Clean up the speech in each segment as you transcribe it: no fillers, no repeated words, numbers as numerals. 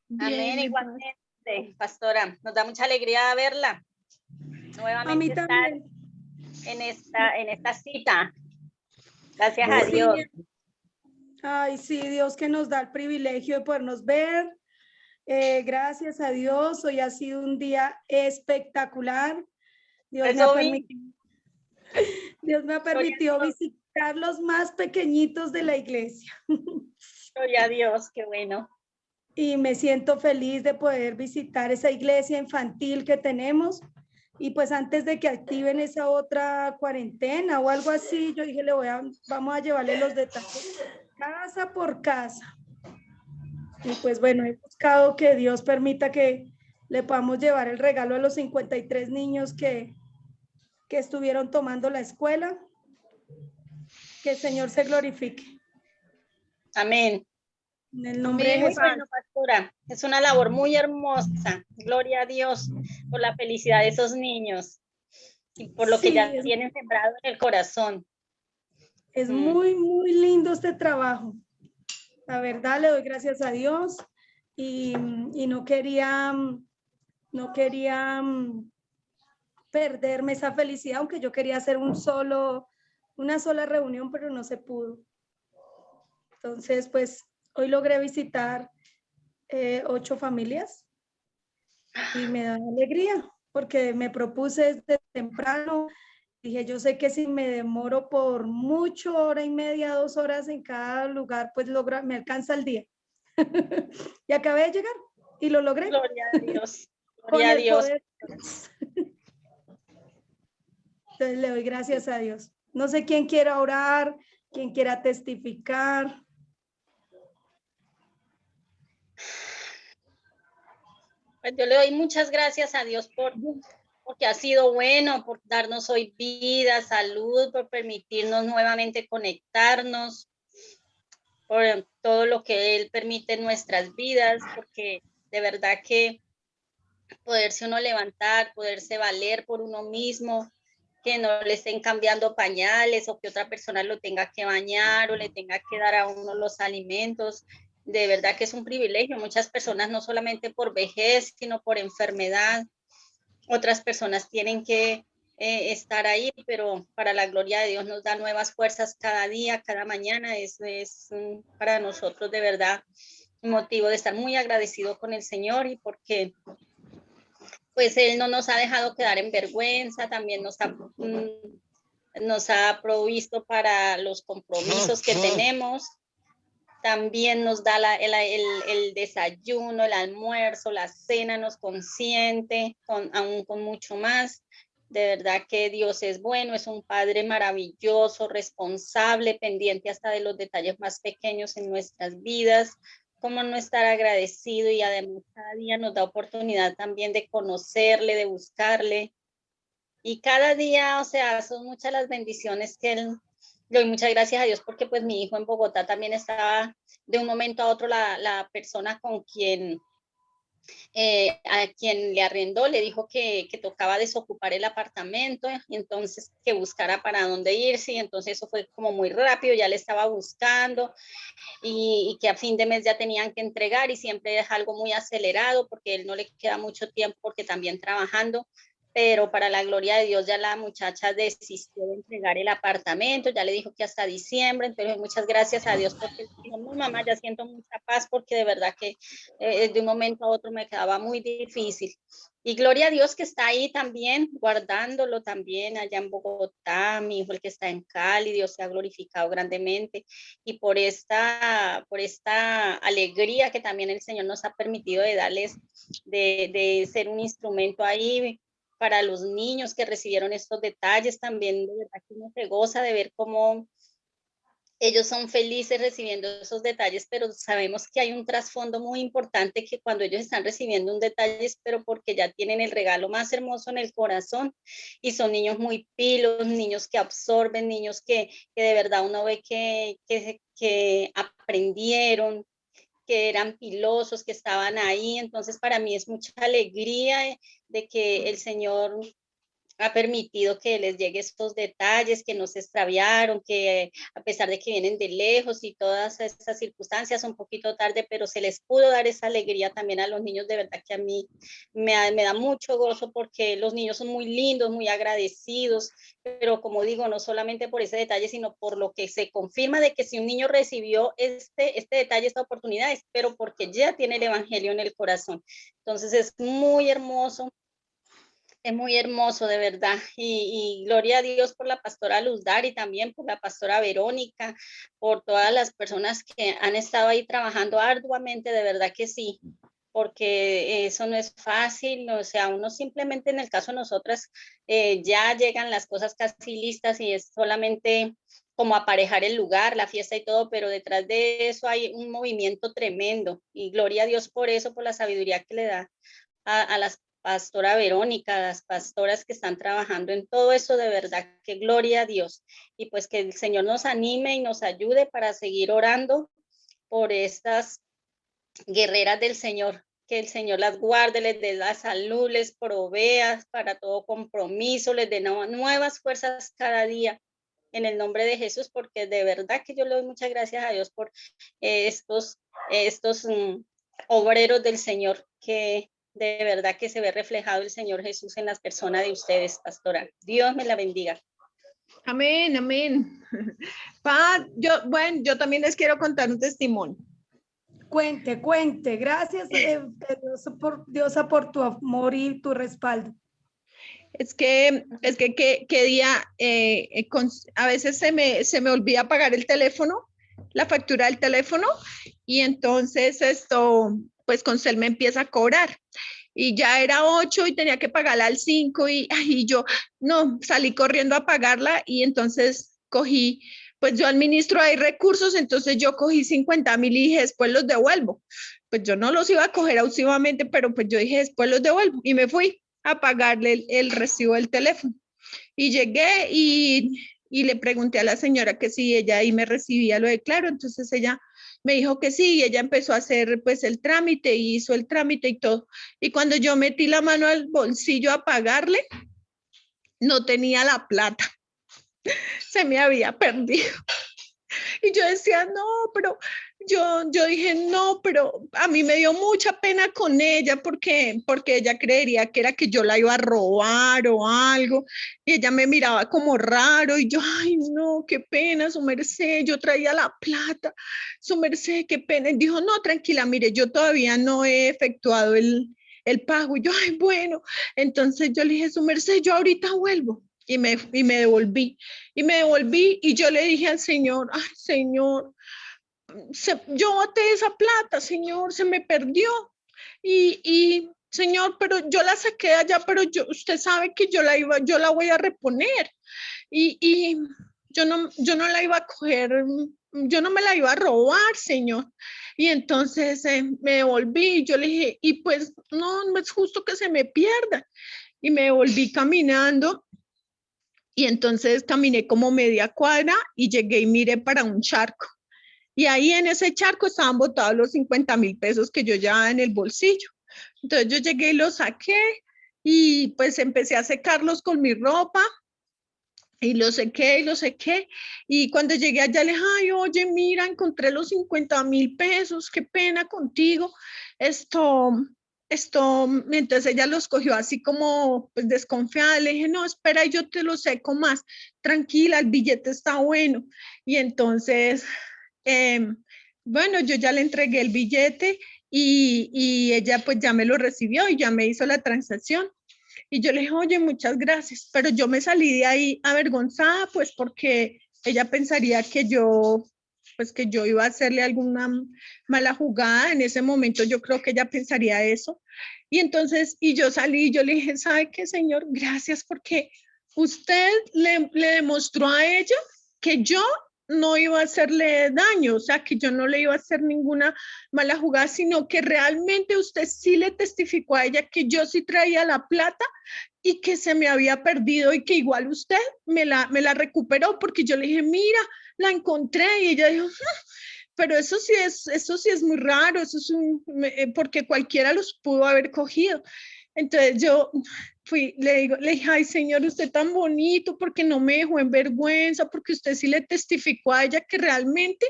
Bien, Amén, en paz. igualmente, pastora. Nos da mucha alegría verla. A mí Nuevamente estar también. en esta cita. Gracias a Sí, Dios. ay, sí, Dios que nos da el privilegio de podernos ver. Gracias a Dios, hoy ha sido un día espectacular. Dios me ha Eso vi, permitido, Dios me ha gloria a permitido Dios, visitar los más pequeñitos de la iglesia gloria a Dios, qué bueno. y me siento feliz de poder visitar esa iglesia infantil que tenemos. Y pues antes de que activen esa otra cuarentena o algo así, yo dije, vamos a llevarle los detalles casa por casa. Y pues bueno, he buscado que Dios permita que le podamos llevar el regalo a los 53 niños que estuvieron tomando la escuela. Que el Señor se glorifique. Amén. En el nombre de Muy Jesús. bueno, pastora. Es una labor muy hermosa. Gloria a Dios por la felicidad de esos niños y por lo que Sí, ya tienen sembrado en el corazón. es Mm. muy, muy lindo este trabajo. La verdad, le doy gracias a Dios y, y no quería perderme esa felicidad, aunque yo quería hacer una sola reunión, pero no se pudo. Entonces, pues hoy logré visitar 8 familias y me da alegría porque me propuse desde temprano. Dije, yo sé que si me demoro por mucho, hora y media, 2 horas en cada lugar, pues me alcanza el día. Y acabé de llegar y lo logré Gloria a Dios, con gloria a el Dios. poder. Entonces le doy gracias a Dios. No sé quién quiera orar, quién quiera testificar. Pues yo le doy muchas gracias a Dios porque ha sido bueno, por darnos hoy vida, salud, por permitirnos nuevamente conectarnos, por todo lo que Él permite en nuestras vidas, porque de verdad que poderse uno levantar, poderse valer por uno mismo, que no le estén cambiando pañales o que otra persona lo tenga que bañar o le tenga que dar a uno los alimentos. De verdad que es un privilegio. Muchas personas, no solamente por vejez, sino por enfermedad, otras personas tienen que estar ahí, pero para la gloria de Dios nos da nuevas fuerzas cada día, cada mañana. Eso es para nosotros de verdad un motivo de estar muy agradecido con el Señor y porque pues Él no nos ha dejado quedar en vergüenza, también nos ha provisto para los compromisos que tenemos, también nos da el desayuno, el almuerzo, la cena, nos consiente, aún con mucho más. De verdad que Dios es bueno, es un Padre maravilloso, responsable, pendiente hasta de los detalles más pequeños en nuestras vidas. Cómo no estar agradecido y además cada día nos da oportunidad también de conocerle, de buscarle. Y cada día, o sea, son muchas las bendiciones que Él le doy muchas gracias a Dios porque pues mi hijo en Bogotá también estaba de un momento a otro la persona con quien a quien le arrendó le dijo que tocaba desocupar el apartamento y entonces que buscara para dónde irse y entonces eso fue como muy rápido, ya le estaba buscando y que a fin de mes ya tenían que entregar y siempre es algo muy acelerado porque él no le queda mucho tiempo porque también trabajando, pero para la gloria de Dios ya la muchacha desistió de entregar el apartamento, ya le dijo que hasta diciembre, entonces muchas gracias a Dios porque dijo, no mamá, ya siento mucha paz porque de verdad que de un momento a otro me quedaba muy difícil. Y gloria a Dios que está ahí también, guardándolo también allá en Bogotá, mi hijo el que está en Cali, Dios se ha glorificado grandemente y por esta alegría que también el Señor nos ha permitido de darles, de ser un instrumento ahí para los niños que recibieron estos detalles, también de verdad que uno se goza de ver cómo ellos son felices recibiendo esos detalles, pero sabemos que hay un trasfondo muy importante que cuando ellos están recibiendo un detalle es pero porque ya tienen el regalo más hermoso en el corazón y son niños muy pilos, niños que absorben, niños que de verdad uno ve que aprendieron, que eran pilosos, que estaban ahí. Entonces para mí es mucha alegría de que el Señor ha permitido que les llegue estos detalles, que no se extraviaron, que a pesar de que vienen de lejos y todas estas circunstancias un poquito tarde, pero se les pudo dar esa alegría también a los niños. De verdad que a mí me da mucho gozo porque los niños son muy lindos, muy agradecidos, pero como digo, no solamente por ese detalle, sino por lo que se confirma de que si un niño recibió este detalle, esta oportunidad, es pero porque ya tiene el evangelio en el corazón. Entonces es muy hermoso, de verdad. Y gloria a Dios por la pastora Luzdar y también por la pastora Verónica, por todas las personas que han estado ahí trabajando arduamente, de verdad que sí, porque eso no es fácil, o sea, uno simplemente en el caso de nosotras ya llegan las cosas casi listas y es solamente como aparejar el lugar, la fiesta y todo, pero detrás de eso hay un movimiento tremendo y gloria a Dios por eso, por la sabiduría que le da a las pastora Verónica, las pastoras que están trabajando en todo eso, de verdad que gloria a Dios. Y pues que el Señor nos anime y nos ayude para seguir orando por estas guerreras del Señor, que el Señor las guarde, les dé la salud, les provea para todo compromiso, les dé nuevas fuerzas cada día. En el nombre de Jesús, porque de verdad que yo le doy muchas gracias a Dios por estos obreros del Señor, que de verdad que se ve reflejado el Señor Jesús en las personas de ustedes, pastora. Dios me la bendiga. Amén, amén. Yo también les quiero contar un testimonio. Cuente, cuente. Gracias, Diosa, por tu amor y tu respaldo. Es que día, a veces se me olvida pagar el teléfono, la factura del teléfono, y entonces pues Concel me empieza a cobrar. Y ya era 8 y tenía que pagarla al 5 y yo no, salí corriendo a pagarla y entonces cogí, pues yo administro ahí recursos, entonces yo cogí 50,000 y dije, después los devuelvo. Pues yo no los iba a coger ausivamente, pero pues yo dije, después los devuelvo y me fui a pagarle el recibo del teléfono. Y llegué y le pregunté a la señora que si ella ahí me recibía lo de Claro, entonces ella me dijo que sí, y ella empezó a hacer pues el trámite, y hizo el trámite y todo. Y cuando yo metí la mano al bolsillo a pagarle, no tenía la plata, se me había perdido. Y yo decía, no, pero yo dije, no, pero a mí me dio mucha pena con ella porque ella creería que era que yo la iba a robar o algo. Y ella me miraba como raro y yo, ay, no, qué pena, su merced, yo traía la plata, su merced, qué pena. Y dijo, no, tranquila, mire, yo todavía no he efectuado el pago. Y yo, ay, bueno, entonces yo le dije, su merced, yo ahorita vuelvo. Y me devolví. Y me devolví y yo le dije al Señor, ay, Señor, yo boté esa plata, Señor, se me perdió. Y Señor, pero yo la saqué allá, pero usted sabe que yo la voy a reponer. Y yo no la iba a coger, yo no me la iba a robar, Señor. Y entonces me devolví y yo le dije, y pues no es justo que se me pierda. Y me volví caminando. Y entonces caminé como media cuadra y llegué y miré para un charco. Y ahí en ese charco estaban botados los 50,000 pesos que yo llevaba en el bolsillo. Entonces yo llegué y los saqué y pues empecé a secarlos con mi ropa y los sequé y los sequé. Y cuando llegué allá le dije, ay, oye, mira, encontré los 50,000 pesos, qué pena contigo. Entonces ella los cogió así como pues desconfiada, le dije, no, espera, yo te lo seco más, tranquila, el billete está bueno. Y entonces, bueno, yo ya le entregué el billete y ella pues ya me lo recibió y ya me hizo la transacción. Y yo le dije, oye, muchas gracias, pero yo me salí de ahí avergonzada, pues porque ella pensaría pues que yo iba a hacerle alguna mala jugada. En ese momento yo creo que ella pensaría eso. Y entonces, y yo salí y yo le dije, ¿sabe qué, señor? Gracias porque usted le demostró a ella que yo no iba a hacerle daño, o sea, que yo no le iba a hacer ninguna mala jugada, sino que realmente usted sí le testificó a ella que yo sí traía la plata y que se me había perdido y que igual usted me la recuperó, porque yo le dije, mira, la encontré, y ella dijo, pero eso sí es muy raro, porque cualquiera los pudo haber cogido. Entonces yo le dije, ay Señor, usted tan bonito, porque no me dejó en vergüenza, porque usted sí le testificó a ella que realmente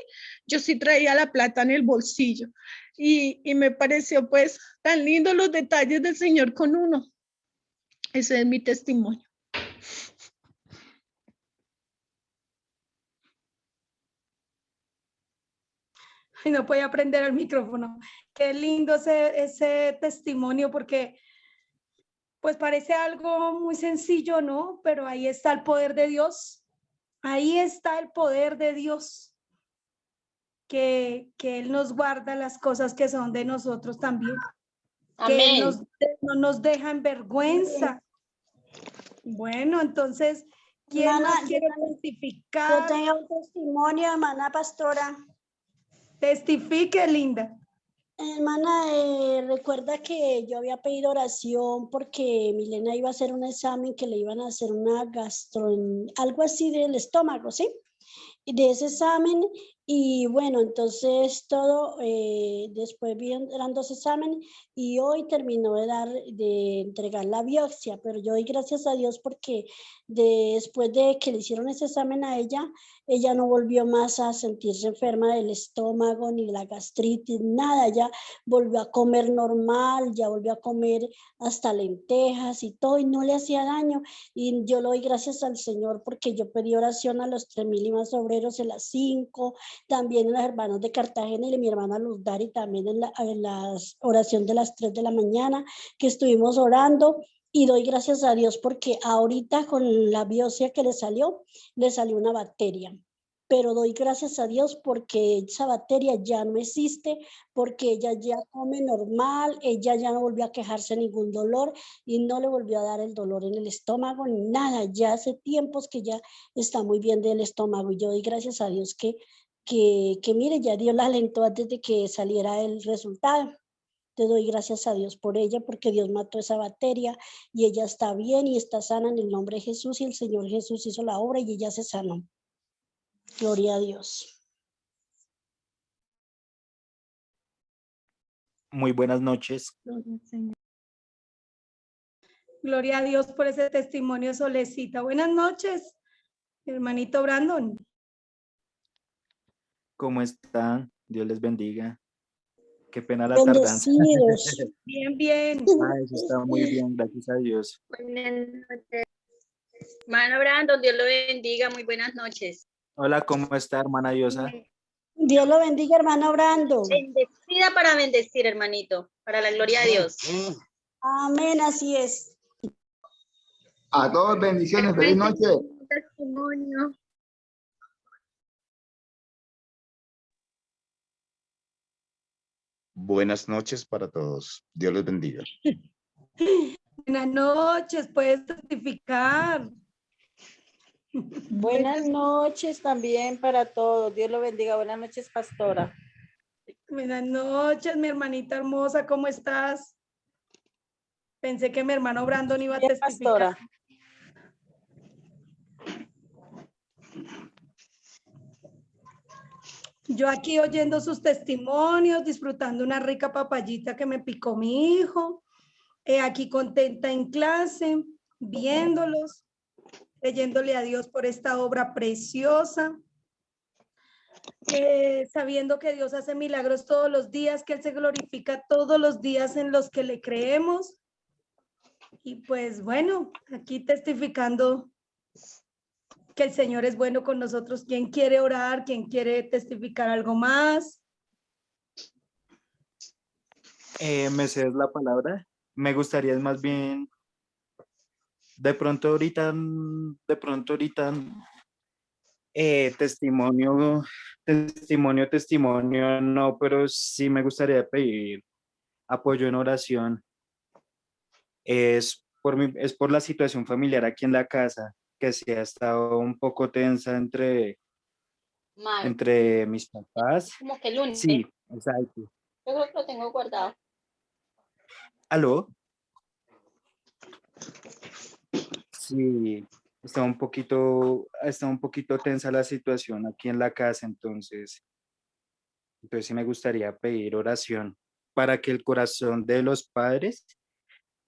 yo sí traía la plata en el bolsillo. Y me pareció pues tan lindo los detalles del Señor con uno. Ese es mi testimonio. Y no podía prender el micrófono. Qué lindo ese testimonio, porque pues parece algo muy sencillo, ¿no? Pero ahí está el poder de Dios. Ahí está el poder de Dios, que Él nos guarda las cosas que son de nosotros también. Que Él Amén. no nos deja en vergüenza. Bueno, entonces, ¿quién Hermana, más quiere yo testificar? tengo un testimonio, hermana pastora. Testifique, linda. Hermana, recuerda que yo había pedido oración porque Milena iba a hacer un examen que le iban a hacer una algo así del estómago, ¿sí? Y de ese examen, y bueno, entonces todo, después eran 2 exámenes y hoy terminó de entregar la biopsia, pero yo doy gracias a Dios porque después de que le hicieron ese examen a ella no volvió más a sentirse enferma del estómago ni la gastritis, nada, ya volvió a comer normal, ya volvió a comer hasta lentejas y todo y no le hacía daño. Y yo le doy gracias al Señor porque yo pedí oración a los 3.000 y más obreros en las 5, también en los hermanos de Cartagena y de mi hermana Luz Dari, también en la oración de las 3 de la mañana que estuvimos orando. Y doy gracias a Dios porque ahorita con la biopsia que le salió una bacteria. Pero doy gracias a Dios porque esa bacteria ya no existe, porque ella ya come normal, ella ya no volvió a quejarse de ningún dolor y no le volvió a dar el dolor en el estómago ni nada. Ya hace tiempos que ya está muy bien del estómago y yo doy gracias a Dios que mire, ya Dios la alentó antes de que saliera el resultado. Te doy gracias a Dios por ella, porque Dios mató esa bacteria y ella está bien y está sana en el nombre de Jesús y el Señor Jesús hizo la obra y ella se sanó. Gloria a Dios. Muy buenas noches. Gloria a Dios por ese testimonio, Solecita. Buenas noches, hermanito Brandon. ¿Cómo están? Dios les bendiga. Qué pena la tardanza. Bendecidos. Bien, bien. Eso está muy bien, gracias a Dios. Buenas noches. Hermano Brandon, Dios lo bendiga. Muy buenas noches. Hola, ¿cómo está, hermana Diosa? Dios lo bendiga, hermano Brando. Bendecida para bendecir, hermanito, para la gloria de Dios. Amén, así es. A todos bendiciones, feliz noche. Testimonio. Buenas noches para todos. Dios les bendiga. Buenas noches, puedes testificar. Buenas noches también para todos. Dios lo bendiga. Buenas noches, pastora. Buenas noches, mi hermanita hermosa, ¿cómo estás? Pensé que mi hermano Brandon iba a Bien, testificar. pastora. Yo aquí oyendo sus testimonios, disfrutando una rica papayita que me picó mi hijo, aquí contenta en clase, viéndolos, leyéndole a Dios por esta obra preciosa, sabiendo que Dios hace milagros todos los días, que Él se glorifica todos los días en los que le creemos. Y pues bueno, aquí testificando que el Señor es bueno con nosotros. ¿Quién quiere orar? ¿Quién quiere testificar algo más? ¿Me cedes la palabra? Me gustaría más bien, de pronto ahorita, testimonio, no, pero sí me gustaría pedir apoyo en oración. Es por la situación familiar aquí en la casa, que sí ha estado un poco tensa Mal. entre mis papás. Como que el lunes. Sí, exacto. Yo creo que lo tengo guardado. ¿Aló? Sí, está un poquito tensa la situación aquí en la casa, entonces sí me gustaría pedir oración para que el corazón de los padres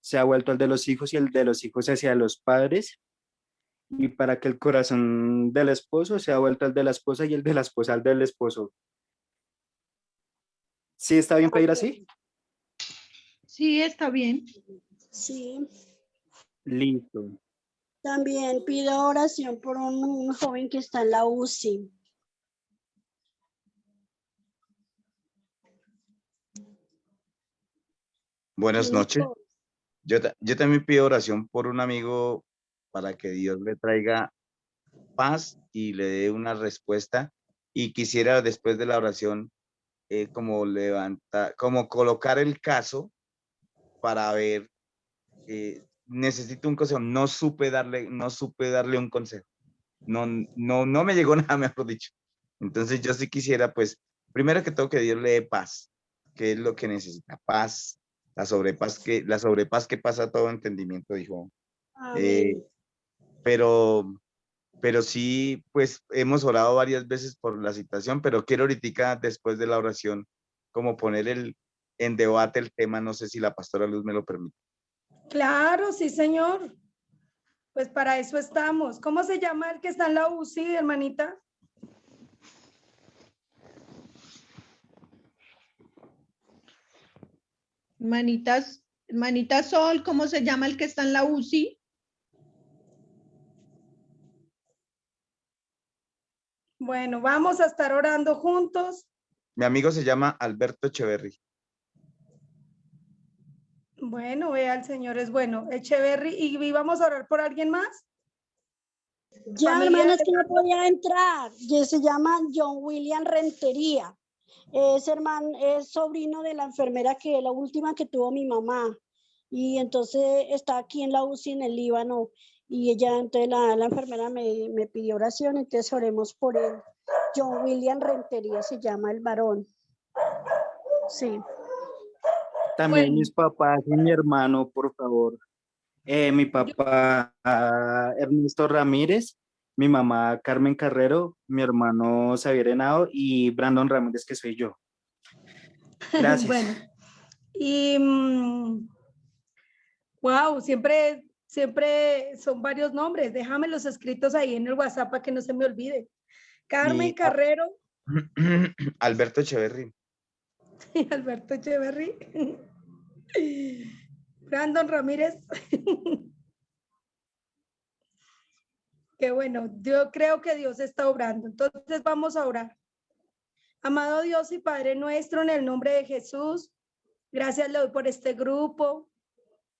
se ha vuelto al de los hijos y el de los hijos hacia los padres, y para que el corazón del esposo se ha vuelto al de la esposa y el de la esposa al del esposo. ¿Sí está bien pedir así? Sí, está bien. Sí. Listo. También pido oración por un joven que está en la UCI. Buenas noches. Yo también pido oración por un amigo para que Dios le traiga paz y le dé una respuesta. Y quisiera después de la oración como colocar el caso para ver, necesito un consejo. No supe darle un consejo. No me llegó nada, mejor dicho. Entonces yo sí quisiera, pues, primero que todo que Dios le dé paz, que es lo que necesita, paz, la sobrepaz que pasa todo entendimiento, dijo. Amén. Pero sí, pues hemos orado varias veces por la situación, pero quiero ahorita, después de la oración, como poner en debate el tema, no sé si la pastora Luz me lo permite. Claro, sí, señor. Pues para eso estamos. ¿Cómo se llama el que está en la UCI, hermanita? Hermanita Sol, ¿cómo se llama el que está en la UCI? Bueno, vamos a estar orando juntos. Mi amigo se llama Alberto Echeverry. Bueno, vea, el Señor es bueno. Echeverry, ¿y vamos a orar por alguien más? Ya, hermana, es que no podía entrar. Ya se llama John William Rentería. Es sobrino de la enfermera la última que tuvo mi mamá. Y entonces está aquí en la UCI en el Líbano. Y entonces la enfermera me pidió oración, entonces oremos por él. John William Rentería se llama el varón. Sí. También Bueno. mis papás y mi hermano, por favor. Mi papá Ernesto Ramírez, mi mamá Carmen Carrero, mi hermano Xavier Henao y Brandon Ramírez, que soy yo. Gracias. Bueno, y wow, siempre son varios nombres. Déjamelos escritos ahí en el WhatsApp para que no se me olvide. Carmen Carrero. Alberto Echeverry. Alberto Echeverry. Brandon Ramírez. Qué bueno, yo creo que Dios está obrando. Entonces vamos a orar. Amado Dios y Padre nuestro, en el nombre de Jesús, gracias le doy por este grupo.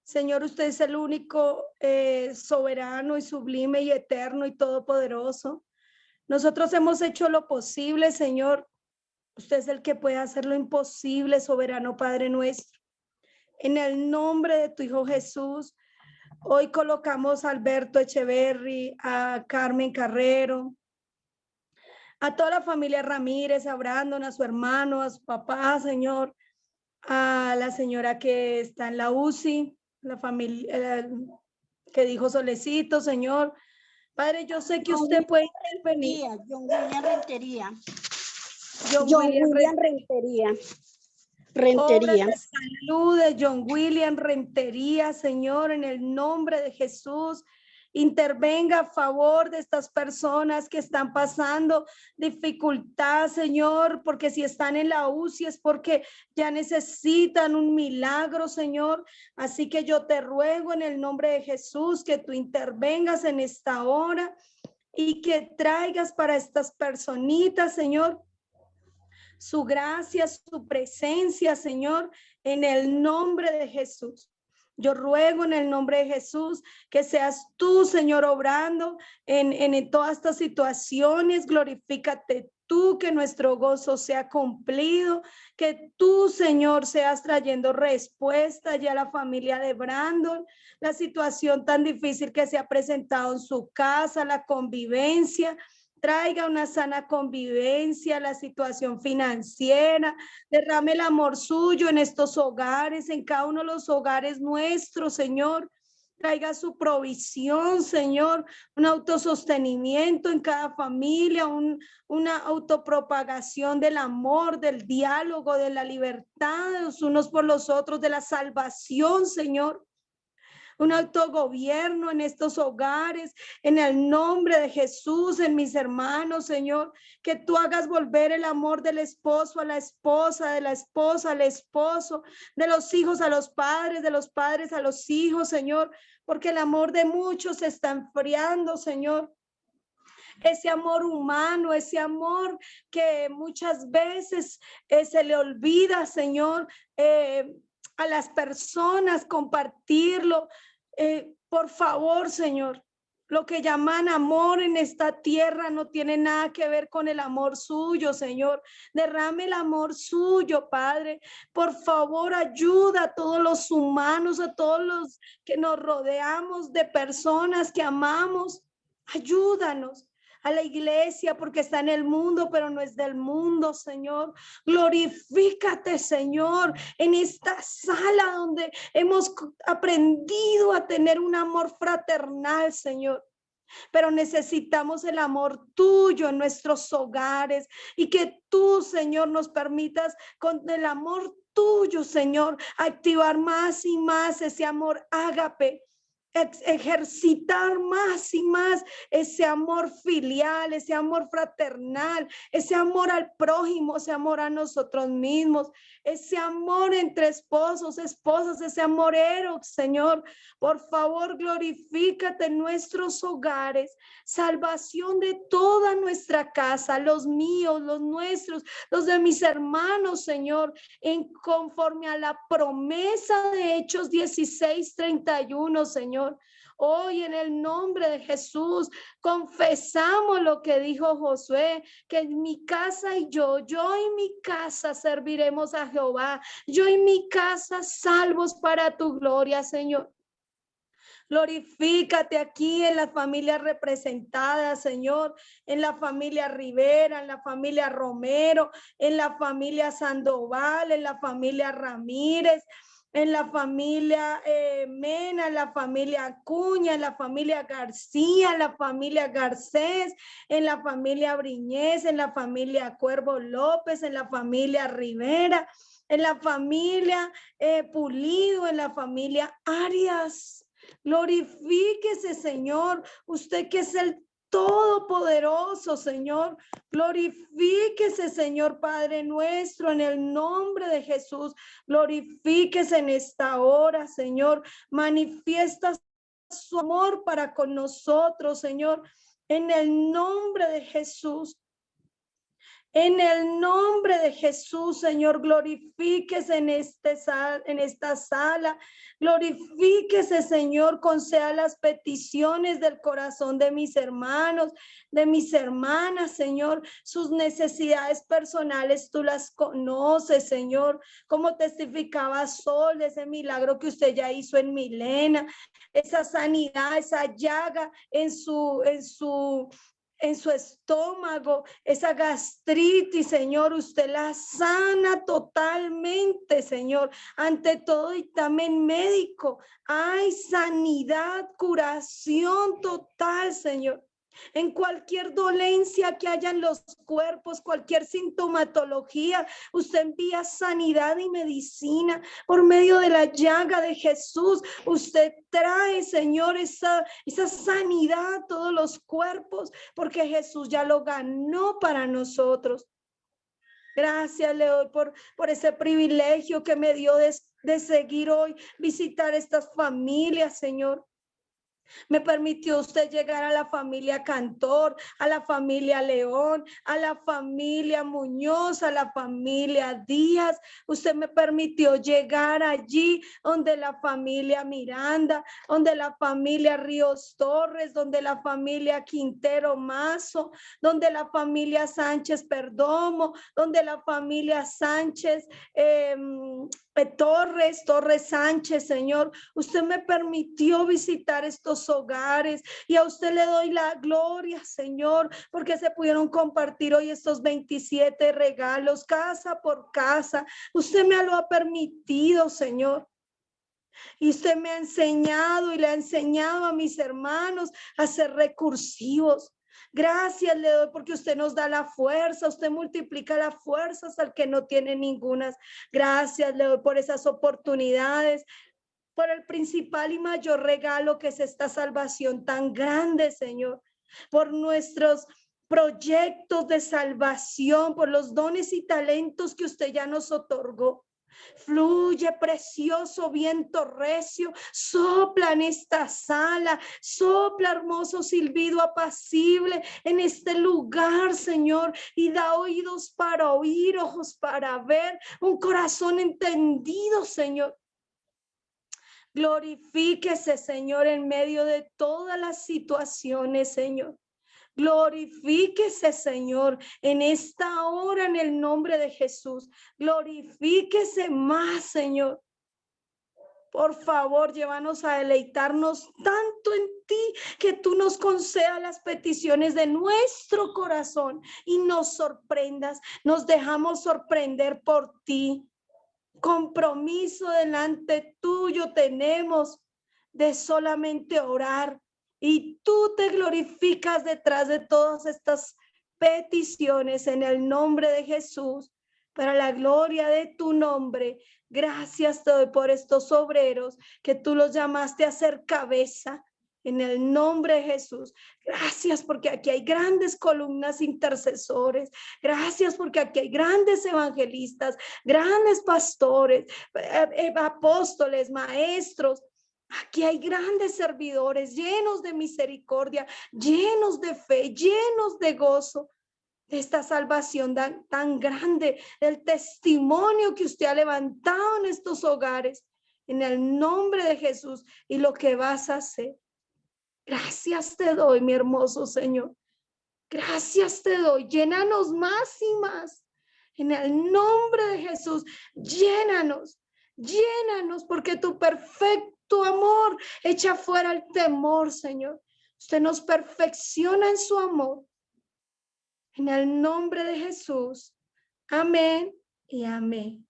Señor, usted es el único soberano y sublime y eterno y todopoderoso. Nosotros hemos hecho lo posible, Señor. Usted es el que puede hacer lo imposible, soberano Padre nuestro. En el nombre de tu Hijo Jesús, hoy colocamos a Alberto Echeverry, a Carmen Carrero, a toda la familia Ramírez, a Brandon, a su hermano, a su papá, Señor, a la señora que está en la UCI, la familia que dijo Solecito, Señor. Padre, yo sé que usted puede intervenir. John William Rentería. John William Rentería. Obra de salud de John William Rentería, Señor, en el nombre de Jesús. Intervenga a favor de estas personas que están pasando dificultad, Señor, porque si están en la UCI es porque ya necesitan un milagro, Señor. Así que yo te ruego en el nombre de Jesús que tú intervengas en esta hora y que traigas para estas personitas, Señor, su gracia, su presencia, Señor, en el nombre de Jesús. Yo ruego en el nombre de Jesús que seas tú, Señor, obrando en todas estas situaciones. Glorifícate tú, que nuestro gozo sea cumplido, que tú, Señor, seas trayendo respuesta ya a la familia de Brandon, la situación tan difícil que se ha presentado en su casa, la convivencia. Traiga una sana convivencia, la situación financiera, derrame el amor suyo en estos hogares, en cada uno de los hogares nuestros, Señor. Traiga su provisión, Señor, un autosostenimiento en cada familia, una autopropagación del amor, del diálogo, de la libertad de los unos por los otros, de la salvación, Señor. un autogobierno en estos hogares, en el nombre de Jesús, en mis hermanos, Señor, que tú hagas volver el amor del esposo a la esposa, de la esposa al esposo, de los hijos a los padres, de los padres a los hijos, Señor, porque el amor de muchos se está enfriando, Señor. Ese amor humano, ese amor que muchas veces se le olvida, Señor, a las personas compartirlo. Por favor, Señor, lo que llaman amor en esta tierra no tiene nada que ver con el amor suyo, Señor. Derrame el amor suyo, Padre. Por favor, ayuda a todos los humanos, a todos los que nos rodeamos de personas que amamos. Ayúdanos. A la iglesia porque está en el mundo, pero no es del mundo, Señor. Glorifícate, Señor, en esta sala donde hemos aprendido a tener un amor fraternal, Señor. Pero necesitamos el amor tuyo en nuestros hogares y que tú, Señor, nos permitas con el amor tuyo, Señor, activar más y más ese amor ágape. Ejercitar más y más ese amor filial, ese amor fraternal, ese amor al prójimo, ese amor a nosotros mismos, ese amor entre esposos, esposas, ese amor eros, Señor. Por favor, glorifícate en nuestros hogares, salvación de toda nuestra casa, los míos, los nuestros, los de mis hermanos, Señor, en conforme a la promesa de Hechos 16:31, Señor. Hoy en el nombre de Jesús confesamos lo que dijo Josué, que en mi casa y yo y mi casa serviremos a Jehová, yo y mi casa salvos para tu gloria, Señor. Glorifícate aquí en las familias representadas, Señor, en la familia Rivera, en la familia Romero, en la familia Sandoval, en la familia Ramírez, en la familia Mena, en la familia Acuña, en la familia García, en la familia Garcés, en la familia Briñez, en la familia Cuervo López, en la familia Rivera, en la familia Pulido, en la familia Arias. Glorifíquese, Señor, usted que es el Todopoderoso, Señor. Glorifíquese, Señor Padre nuestro, en el nombre de Jesús. Glorifíquese en esta hora, Señor. Manifiesta su amor para con nosotros, Señor, en el nombre de Jesús. En el nombre de Jesús, Señor, glorifíquese en esta sala. Glorifíquese, Señor, conceda las peticiones del corazón de mis hermanos, de mis hermanas, Señor. Sus necesidades personales tú las conoces, Señor. Como testificaba Sol, ese milagro que usted ya hizo en Milena, esa sanidad, esa llaga en su estómago, esa gastritis, Señor, usted la sana totalmente, Señor, ante todo dictamen médico. Hay sanidad, curación total, Señor. En cualquier dolencia que haya en los cuerpos, cualquier sintomatología, usted envía sanidad y medicina por medio de la llaga de Jesús. Usted trae, Señor, esa sanidad a todos los cuerpos, porque Jesús ya lo ganó para nosotros. Gracias le doy por ese privilegio que me dio de seguir hoy, visitar estas familias, Señor. Me permitió usted llegar a la familia Cantor, a la familia León, a la familia Muñoz, a la familia Díaz. Usted me permitió llegar allí donde la familia Miranda, donde la familia Ríos Torres, donde la familia Quintero Mazo, donde la familia Sánchez Perdomo, donde la familia Sánchez Torres Sánchez, Señor. Usted me permitió visitar estos hogares y a usted le doy la gloria, Señor, porque se pudieron compartir hoy estos 27 regalos casa por casa. Usted me lo ha permitido, Señor. Y usted me ha enseñado y le ha enseñado a mis hermanos a ser recursivos. Gracias le doy porque usted nos da la fuerza, usted multiplica las fuerzas al que no tiene ninguna. Gracias le doy por esas oportunidades por el principal y mayor regalo que es esta salvación tan grande, Señor, por nuestros proyectos de salvación, por los dones y talentos que usted ya nos otorgó. Fluye precioso viento recio, sopla en esta sala, sopla hermoso silbido apacible en este lugar, Señor, y da oídos para oír, ojos para ver, un corazón entendido, Señor. Glorifíquese, Señor, en medio de todas las situaciones, Señor. Glorifíquese, Señor, en esta hora en el nombre de Jesús. Glorifíquese más, Señor. Por favor, llévanos a deleitarnos tanto en ti que tú nos concedas las peticiones de nuestro corazón y nos sorprendas. Nos dejamos sorprender por ti. Compromiso delante tuyo tenemos de solamente orar. Y tú te glorificas detrás de todas estas peticiones en el nombre de Jesús, para la gloria de tu nombre. Gracias te doy por estos obreros que tú los llamaste a ser cabeza. En el nombre de Jesús, gracias porque aquí hay grandes columnas intercesores. Gracias porque aquí hay grandes evangelistas, grandes pastores, apóstoles, maestros. Aquí hay grandes servidores llenos de misericordia, llenos de fe, llenos de gozo. Esta salvación tan grande, el testimonio que usted ha levantado en estos hogares, en el nombre de Jesús, y lo que vas a hacer. Gracias te doy, mi hermoso Señor. Gracias te doy. Llénanos más y más. En el nombre de Jesús, llénanos, llénanos, porque tu perfecto amor echa fuera el temor, Señor. Usted nos perfecciona en su amor. En el nombre de Jesús. Amén y amén.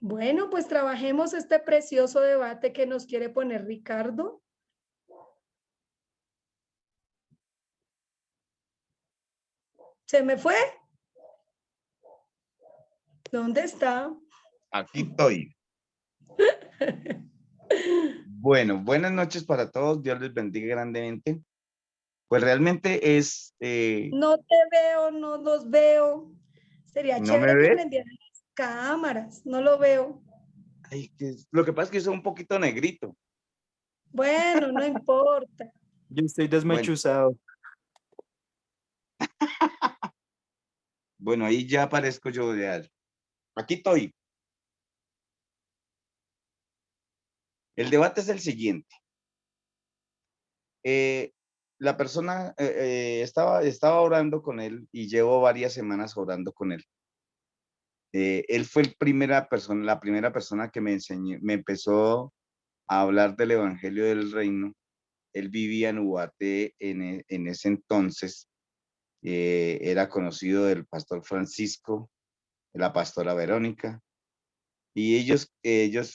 Bueno, pues trabajemos este precioso debate que nos quiere poner Ricardo. ¿Se me fue? ¿Dónde está? Aquí estoy. Bueno, buenas noches para todos. Dios les bendiga grandemente. Pues realmente es... No te veo, no los veo. Sería ¿No me chévere que ves? prendieran las cámaras. No lo veo. Ay, lo que pasa es que soy un poquito negrito. Bueno, no importa. Yo estoy desmechuzado. Bueno, ahí ya aparezco yo. Aquí estoy. El debate es el siguiente. La persona estaba orando con él y llevo varias semanas orando con él. Él fue la primera persona que me empezó a hablar del Evangelio del Reino. Él vivía en Ubaté en ese entonces. Era conocido del pastor Francisco, de la pastora Verónica, y ellos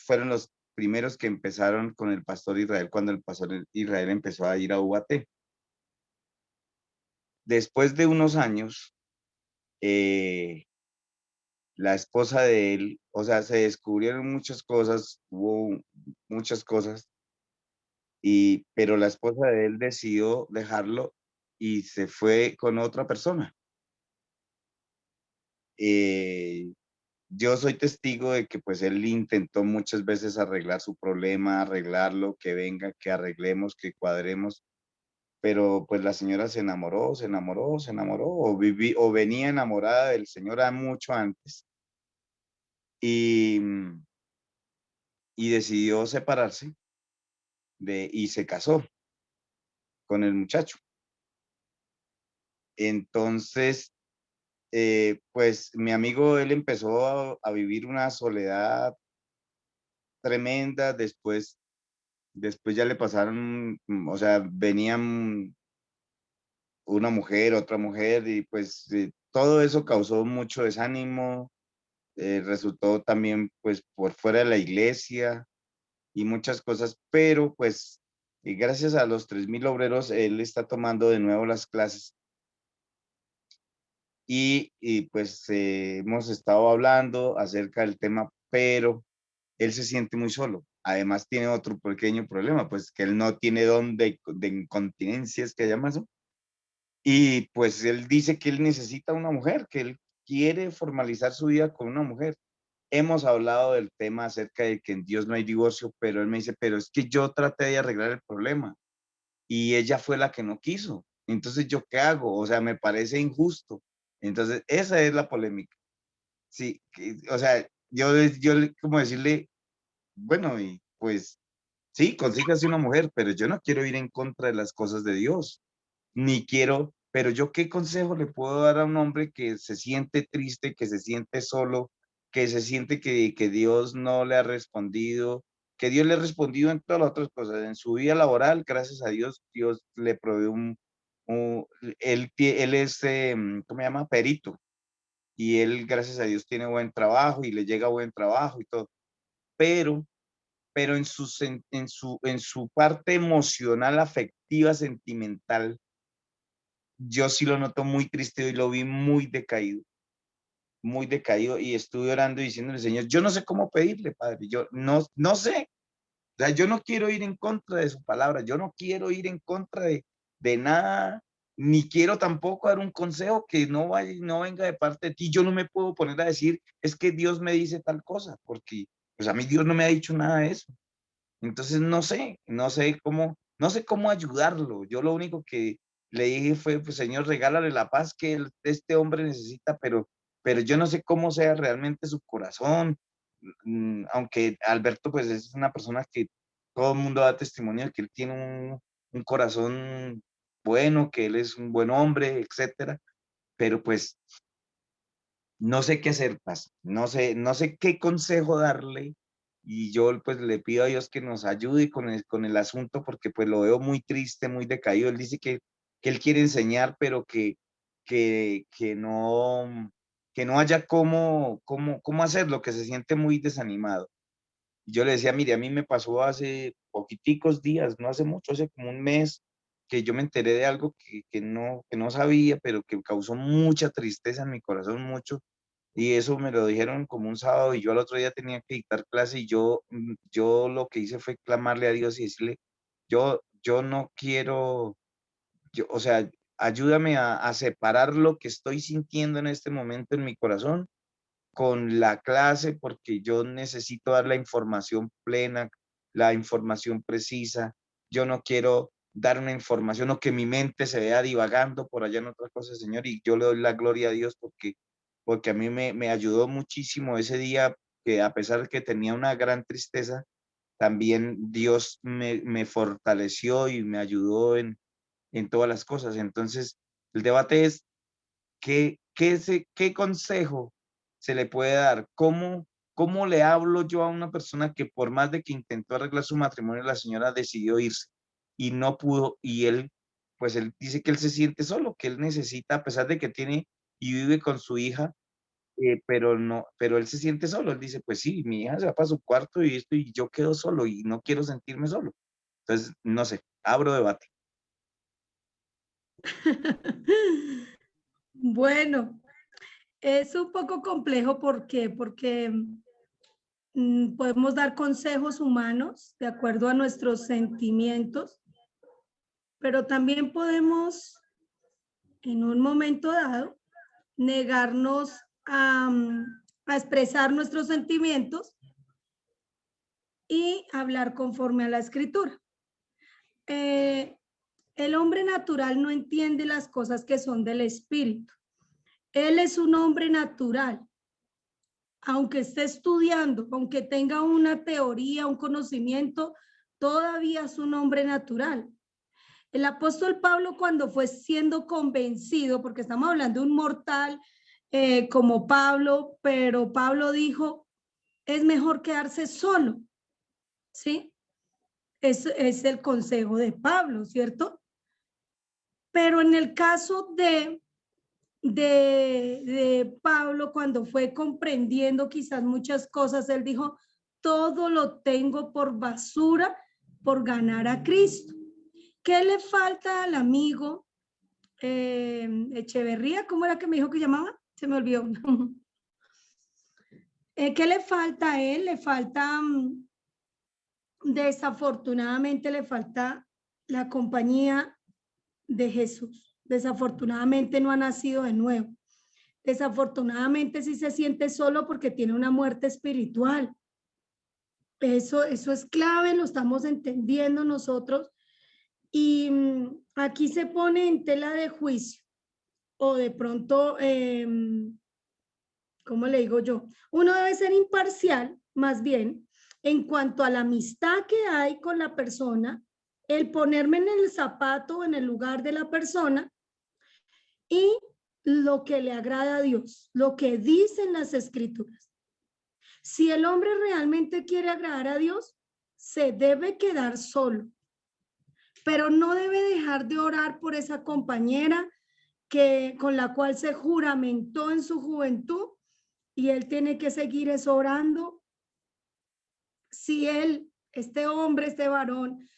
fueron los primeros que empezaron con el pastor Israel cuando el pastor Israel empezó a ir a Ubaté. Después de unos años, la esposa de él, o sea, se descubrieron muchas cosas, hubo muchas cosas, pero la esposa de él decidió dejarlo y se fue con otra persona. Yo soy testigo de que pues él intentó muchas veces arreglar su problema, arreglarlo, que venga, que arreglemos, que cuadremos, pero pues la señora se enamoró, o venía enamorada del Señor mucho antes y decidió separarse y se casó con el muchacho. Entonces, pues mi amigo, él empezó a vivir una soledad tremenda. Después ya le pasaron, o sea, venían una mujer, otra mujer, y pues todo eso causó mucho desánimo. Resultó también pues por fuera de la iglesia y muchas cosas, pero pues gracias a los 3,000 obreros, él está tomando de nuevo las clases. Y pues hemos estado hablando acerca del tema, pero él se siente muy solo. Además tiene otro pequeño problema, pues que él no tiene don de incontinencia, es que llama eso. Y pues él dice que él necesita una mujer, que él quiere formalizar su vida con una mujer. Hemos hablado del tema acerca de que en Dios no hay divorcio, pero él me dice, pero es que yo traté de arreglar el problema y ella fue la que no quiso. Entonces, ¿yo qué hago? O sea, me parece injusto. Entonces, esa es la polémica. Sí, o sea, yo como decirle, bueno, y pues sí, consígase una mujer, pero yo no quiero ir en contra de las cosas de Dios, ni quiero, pero yo qué consejo le puedo dar a un hombre que se siente triste, que se siente solo, que se siente que Dios no le ha respondido, que Dios le ha respondido en todas las otras cosas, en su vida laboral, gracias a Dios, Dios le provee él es, ¿cómo se llama? Perito, y él, gracias a Dios, tiene buen trabajo y le llega buen trabajo y todo, pero en su parte emocional, afectiva, sentimental, yo sí lo noto muy triste y lo vi muy decaído y estuve orando y diciéndole, Señor, yo no sé cómo pedirle, Padre, yo no sé, o sea, yo no quiero ir en contra de su palabra, yo no quiero ir en contra de nada, ni quiero tampoco dar un consejo que no venga de parte de ti, yo no me puedo poner a decir, es que Dios me dice tal cosa, porque pues a mí Dios no me ha dicho nada de eso. Entonces no sé cómo ayudarlo. Yo lo único que le dije fue, pues Señor, regálale la paz que este hombre necesita, pero yo no sé cómo sea realmente su corazón. Aunque Alberto pues es una persona que todo el mundo da testimonio de que él tiene un corazón bueno, que él es un buen hombre, etcétera. Pero pues no sé qué hacer, Paz. No sé qué consejo darle y yo pues le pido a Dios que nos ayude con el asunto porque pues lo veo muy triste, muy decaído. Él dice que él quiere enseñar, pero que, que no, que no haya cómo hacerlo, que se siente muy desanimado. Y yo le decía, mire, a mí me pasó hace poquiticos días, no hace mucho, hace como un mes, que yo me enteré de algo que no sabía, pero que causó mucha tristeza en mi corazón, mucho y eso me lo dijeron como un sábado y yo al otro día tenía que dictar clase y yo lo que hice fue clamarle a Dios y decirle, yo no quiero, o sea, ayúdame a separar lo que estoy sintiendo en este momento en mi corazón con la clase porque yo necesito dar la información plena, la información precisa. Yo no quiero dar una información o que mi mente se vea divagando por allá en otra cosa, Señor, y yo le doy la gloria a Dios porque a mí me ayudó muchísimo ese día que a pesar de que tenía una gran tristeza, también Dios me fortaleció y me ayudó en todas las cosas. Entonces, el debate es ¿qué consejo se le puede dar? ¿Cómo le hablo yo a una persona que por más de que intentó arreglar su matrimonio, la señora decidió irse y no pudo? Y pues él dice que él se siente solo, que él necesita, a pesar de que tiene y vive con su hija, pero no, pero él se siente solo. Él dice, pues sí, mi hija se va para su cuarto y esto, y yo quedo solo y no quiero sentirme solo. Entonces, no sé, abro debate. Bueno, es un poco complejo. ¿Por qué? Porque podemos dar consejos humanos de acuerdo a nuestros sentimientos, pero también podemos, en un momento dado, negarnos a expresar nuestros sentimientos y hablar conforme a la escritura. El hombre natural no entiende las cosas que son del espíritu. Él es un hombre natural. Aunque esté estudiando, aunque tenga una teoría, un conocimiento, todavía es un hombre natural. El apóstol Pablo, cuando fue siendo convencido, porque estamos hablando de un mortal como Pablo, pero Pablo dijo, es mejor quedarse solo, ¿sí? Es el consejo de Pablo, ¿cierto? Pero en el caso de Pablo, cuando fue comprendiendo quizás muchas cosas, él dijo, todo lo tengo por basura por ganar a Cristo. ¿Qué le falta al amigo Echeverría? ¿Cómo era que me dijo que llamaba? Se me olvidó. ¿Qué le falta a él? Le falta, desafortunadamente, le falta la compañía de Jesús. Desafortunadamente no ha nacido de nuevo. Desafortunadamente sí se siente solo porque tiene una muerte espiritual. Eso es clave, lo estamos entendiendo nosotros. Y aquí se pone en tela de juicio. O de pronto, ¿cómo le digo yo? Uno debe ser imparcial, más bien, en cuanto a la amistad que hay con la persona, el ponerme en el zapato, en el lugar de la persona y lo que le agrada a Dios, lo que dicen las escrituras. Si el hombre realmente quiere agradar a Dios, se debe quedar solo, pero no debe dejar de orar por esa compañera con la cual se juramentó en su juventud, y él tiene que seguir eso orando. Si él, este hombre, este varón,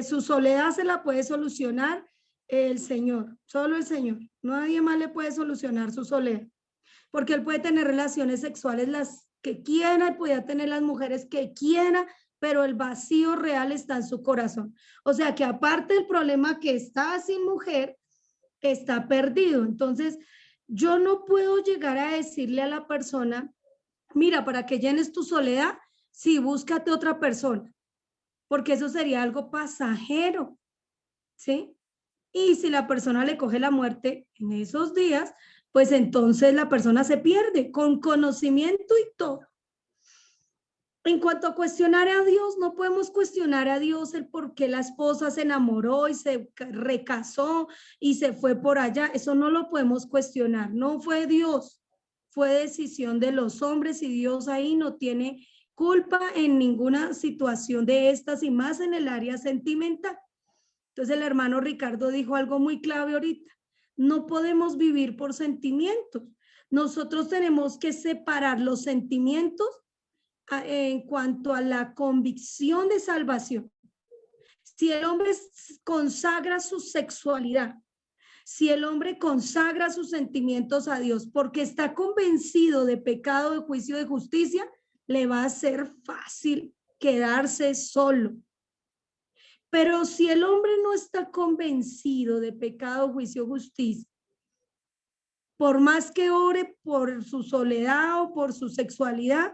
su soledad se la puede solucionar el Señor, solo el Señor. Nadie más le puede solucionar su soledad, porque él puede tener relaciones sexuales las que quiera, y puede tener las mujeres que quiera, pero el vacío real está en su corazón. O sea que aparte del problema que está sin mujer, está perdido. Entonces, yo no puedo llegar a decirle a la persona, mira, para que llenes tu soledad, sí, búscate otra persona, porque eso sería algo pasajero, ¿sí? Y si la persona le coge la muerte en esos días, pues entonces la persona se pierde con conocimiento y todo. En cuanto a cuestionar a Dios, no podemos cuestionar a Dios el por qué la esposa se enamoró y se recasó y se fue por allá. Eso no lo podemos cuestionar. No fue Dios, fue decisión de los hombres, y Dios ahí no tiene culpa en ninguna situación de estas, y más en el área sentimental. Entonces el hermano Ricardo dijo algo muy clave ahorita. No podemos vivir por sentimientos. Nosotros tenemos que separar los sentimientos en cuanto a la convicción de salvación. Si el hombre consagra su sexualidad, si el hombre consagra sus sentimientos a Dios porque está convencido de pecado, de juicio, de justicia, le va a ser fácil quedarse solo. Pero si el hombre no está convencido de pecado, juicio, justicia, por más que ore por su soledad o por su sexualidad,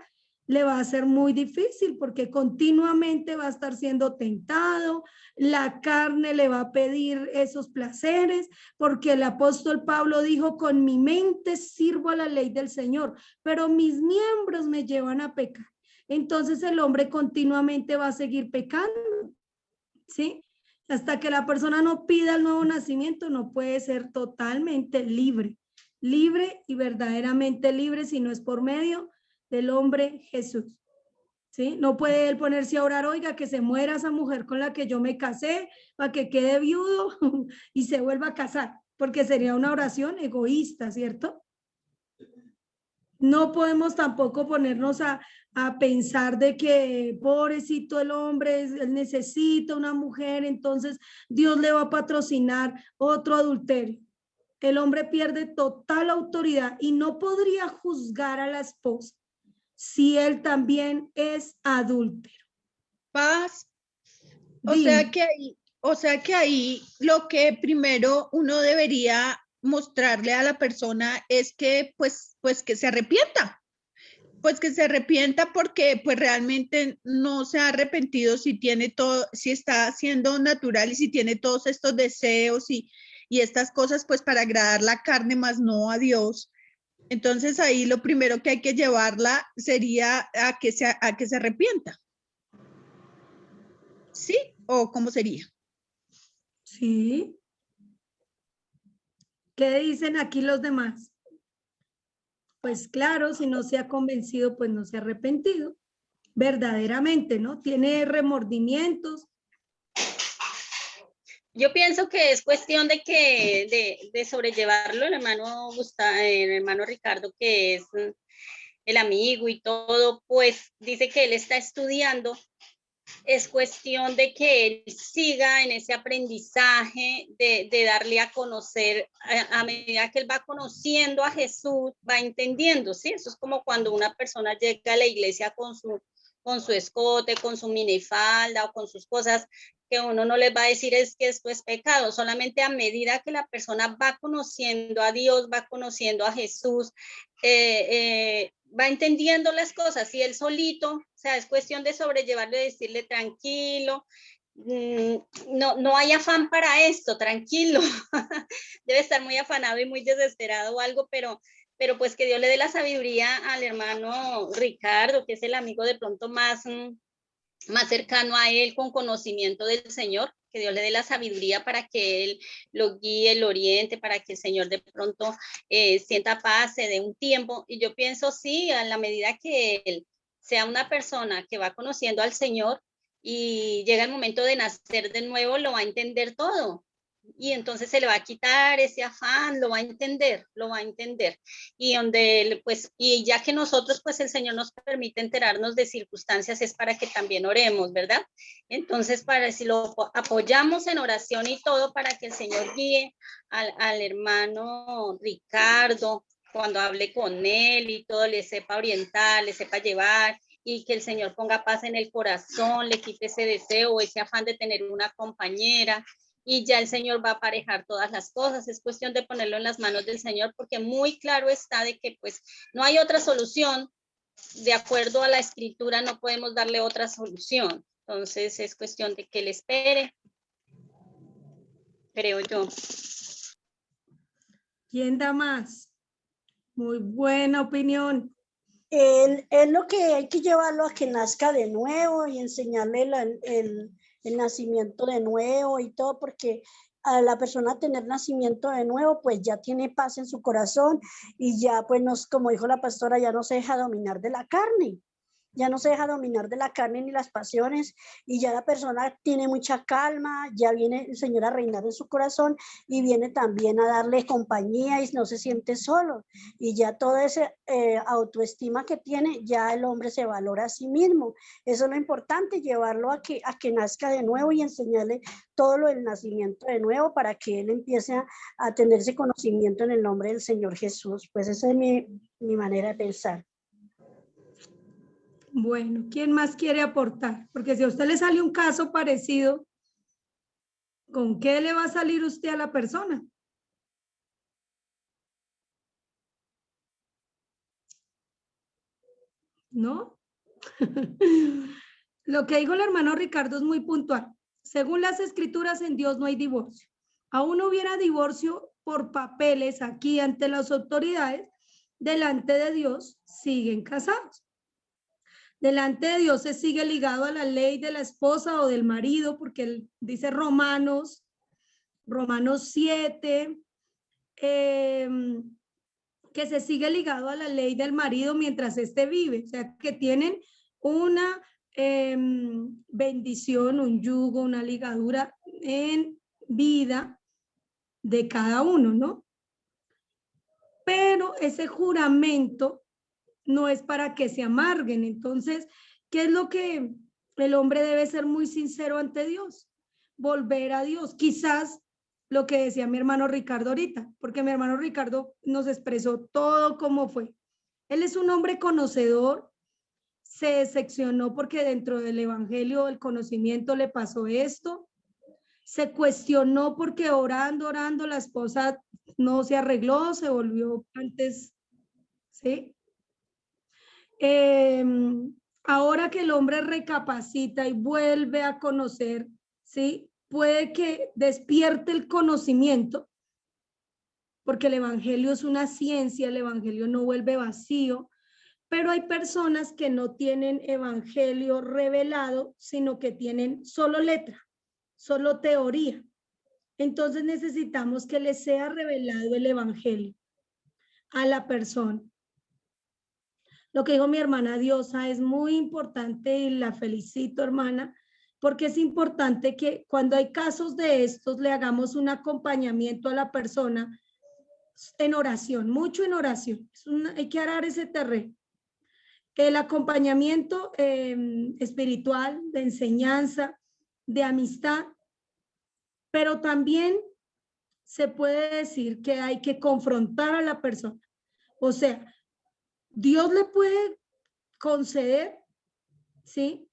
le va a ser muy difícil, porque continuamente va a estar siendo tentado, la carne le va a pedir esos placeres, porque el apóstol Pablo dijo, con mi mente sirvo a la ley del Señor, pero mis miembros me llevan a pecar. Entonces el hombre continuamente va a seguir pecando, ¿sí? Hasta que la persona no pida el nuevo nacimiento, no puede ser totalmente libre y verdaderamente libre si no es por medio del hombre Jesús, ¿sí? No puede él ponerse a orar, oiga, que se muera esa mujer con la que yo me casé para que quede viudo y se vuelva a casar, porque sería una oración egoísta, ¿cierto? No podemos tampoco ponernos a pensar de que pobrecito el hombre, él necesita una mujer, entonces Dios le va a patrocinar otro adulterio. El hombre pierde total autoridad y no podría juzgar a la esposa si él también es adúltero. Paz. Dime. O sea que ahí lo que primero uno debería mostrarle a la persona es que pues que se arrepienta. Pues que se arrepienta porque pues realmente no se ha arrepentido, si tiene todo, si está siendo natural y si tiene todos estos deseos y estas cosas pues para agradar la carne más no a Dios. Entonces ahí lo primero que hay que llevarla sería a que se arrepienta. ¿Sí? ¿O cómo sería? Sí. ¿Qué dicen aquí los demás? Pues claro, si no se ha convencido, pues no se ha arrepentido. Verdaderamente, ¿no? Tiene remordimientos. Yo pienso que es cuestión de sobrellevarlo, el hermano Ricardo, que es el amigo y todo, pues dice que él está estudiando es cuestión de que él siga en ese aprendizaje de darle a conocer, a medida que él va conociendo a Jesús, va entendiendo, ¿sí? Eso es como cuando una persona llega a la iglesia con su escote, con su minifalda o con sus cosas, que uno no les va a decir es que esto es pecado, solamente a medida que la persona va conociendo a Dios, va conociendo a Jesús, va entendiendo las cosas y él solito, o sea, es cuestión de sobrellevarlo y decirle tranquilo, no hay afán para esto, tranquilo, debe estar muy afanado y muy desesperado o algo, pero pues que Dios le dé la sabiduría al hermano Ricardo, que es el amigo de pronto más cercano a él, con conocimiento del Señor, que Dios le dé la sabiduría para que él lo guíe, lo oriente, para que el Señor de pronto sienta paz, se dé un tiempo. Y yo pienso, sí, a la medida que él sea una persona que va conociendo al Señor y llega el momento de nacer de nuevo, lo va a entender todo. Y entonces se le va a quitar ese afán, lo va a entender. Y donde, pues, y ya que nosotros, pues el Señor nos permite enterarnos de circunstancias, es para que también oremos, ¿verdad? Entonces, para si lo apoyamos en oración y todo, para que el Señor guíe al hermano Ricardo, cuando hable con él y todo, le sepa orientar, le sepa llevar, y que el Señor ponga paz en el corazón, le quite ese deseo, ese afán de tener una compañera, y ya el Señor va a aparejar todas las cosas. Es cuestión de ponerlo en las manos del Señor, porque muy claro está de que pues no hay otra solución. De acuerdo a la escritura no podemos darle otra solución. Entonces es cuestión de que él espere, creo yo. ¿Quién da más? Muy buena opinión. Es lo que hay que llevarlo a que nazca de nuevo y enseñarle el nacimiento de nuevo y todo, porque a la persona tener nacimiento de nuevo, pues ya tiene paz en su corazón y ya, pues, como dijo la pastora, ya no se deja dominar de la carne. Ya no se deja dominar de la carne ni las pasiones y ya la persona tiene mucha calma, ya viene el Señor a reinar en su corazón y viene también a darle compañía y no se siente solo. Y ya toda esa autoestima que tiene, ya el hombre se valora a sí mismo. Eso es lo importante, llevarlo a que nazca de nuevo y enseñarle todo lo del nacimiento de nuevo para que él empiece a tener ese conocimiento en el nombre del Señor Jesús. Pues esa es mi manera de pensar. Bueno, ¿quién más quiere aportar? Porque si a usted le sale un caso parecido, ¿con qué le va a salir usted a la persona? ¿No? Lo que dijo el hermano Ricardo es muy puntual. Según las escrituras, en Dios no hay divorcio. Aún no hubiera divorcio por papeles aquí ante las autoridades, delante de Dios siguen casados. Delante de Dios se sigue ligado a la ley de la esposa o del marido, porque él dice Romanos 7, que se sigue ligado a la ley del marido mientras éste vive, o sea, que tienen una bendición, un yugo, una ligadura en vida de cada uno, ¿no? Pero ese juramento no es para que se amarguen. Entonces, ¿qué es lo que el hombre debe ser muy sincero ante Dios? Volver a Dios. Quizás lo que decía mi hermano Ricardo ahorita, porque mi hermano Ricardo nos expresó todo cómo fue. Él es un hombre conocedor, se decepcionó porque dentro del evangelio, el conocimiento le pasó esto, se cuestionó porque orando, la esposa no se arregló, se volvió antes, ¿sí? Ahora que el hombre recapacita y vuelve a conocer, ¿sí? Puede que despierte el conocimiento, porque el evangelio es una ciencia, el evangelio no vuelve vacío, pero hay personas que no tienen evangelio revelado, sino que tienen solo letra, solo teoría. Entonces necesitamos que le sea revelado el evangelio a la persona. Lo que dijo mi hermana Diosa es muy importante y la felicito, hermana, porque es importante que cuando hay casos de estos le hagamos un acompañamiento a la persona en oración, mucho en oración. Hay que arar ese terreno. El acompañamiento espiritual, de enseñanza, de amistad, pero también se puede decir que hay que confrontar a la persona. O sea, Dios le puede conceder, ¿sí?,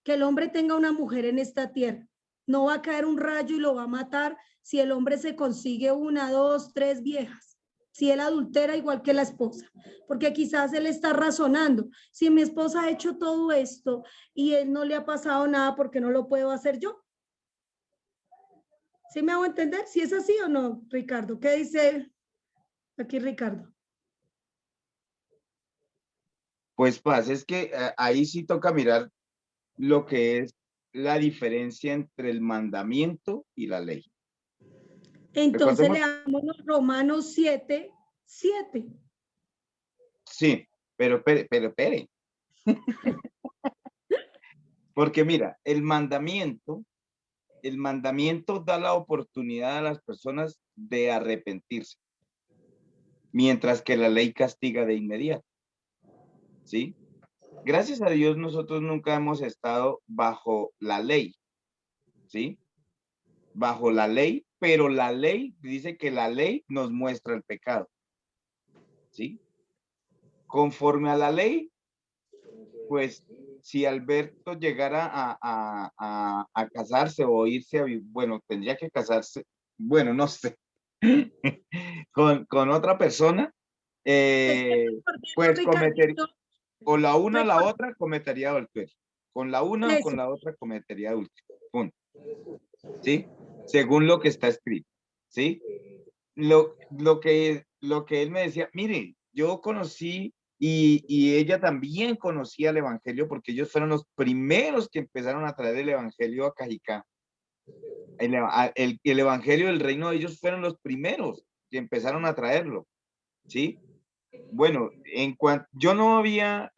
que el hombre tenga una mujer en esta tierra. No va a caer un rayo y lo va a matar si el hombre se consigue 1, 2, 3 viejas. Si él adultera igual que la esposa, porque quizás él está razonando. Si mi esposa ha hecho todo esto y él no le ha pasado nada, ¿por qué no lo puedo hacer yo? ¿Sí me hago entender? ¿Si es así o no, Ricardo? ¿Qué dice aquí Ricardo? Pues pasa, es que ahí sí toca mirar lo que es la diferencia entre el mandamiento y la ley. Entonces Recordemos, leamos los Romanos 7, 7. sí, pero espere. Porque mira, el mandamiento da la oportunidad a las personas de arrepentirse, mientras que la ley castiga de inmediato, ¿sí? Gracias a Dios nosotros nunca hemos estado bajo la ley, ¿sí? Bajo la ley, pero la ley dice que la ley nos muestra el pecado, ¿sí? Conforme a la ley, pues si Alberto llegara a casarse o irse a vivir, bueno, tendría que casarse, bueno, no sé, con otra persona, pues cometer, Ricardito, o la una o la otra cometería adulterio. Con la una o con eso. la otra cometería adulterio. Punto. ¿Sí? Según lo que está escrito. ¿Sí? Lo que él me decía, mire, yo conocí y ella también conocía el evangelio porque ellos fueron los primeros que empezaron a traer el evangelio a Cajicá. El evangelio del reino de ellos fueron los primeros que empezaron a traerlo. ¿Sí? Bueno, yo no había,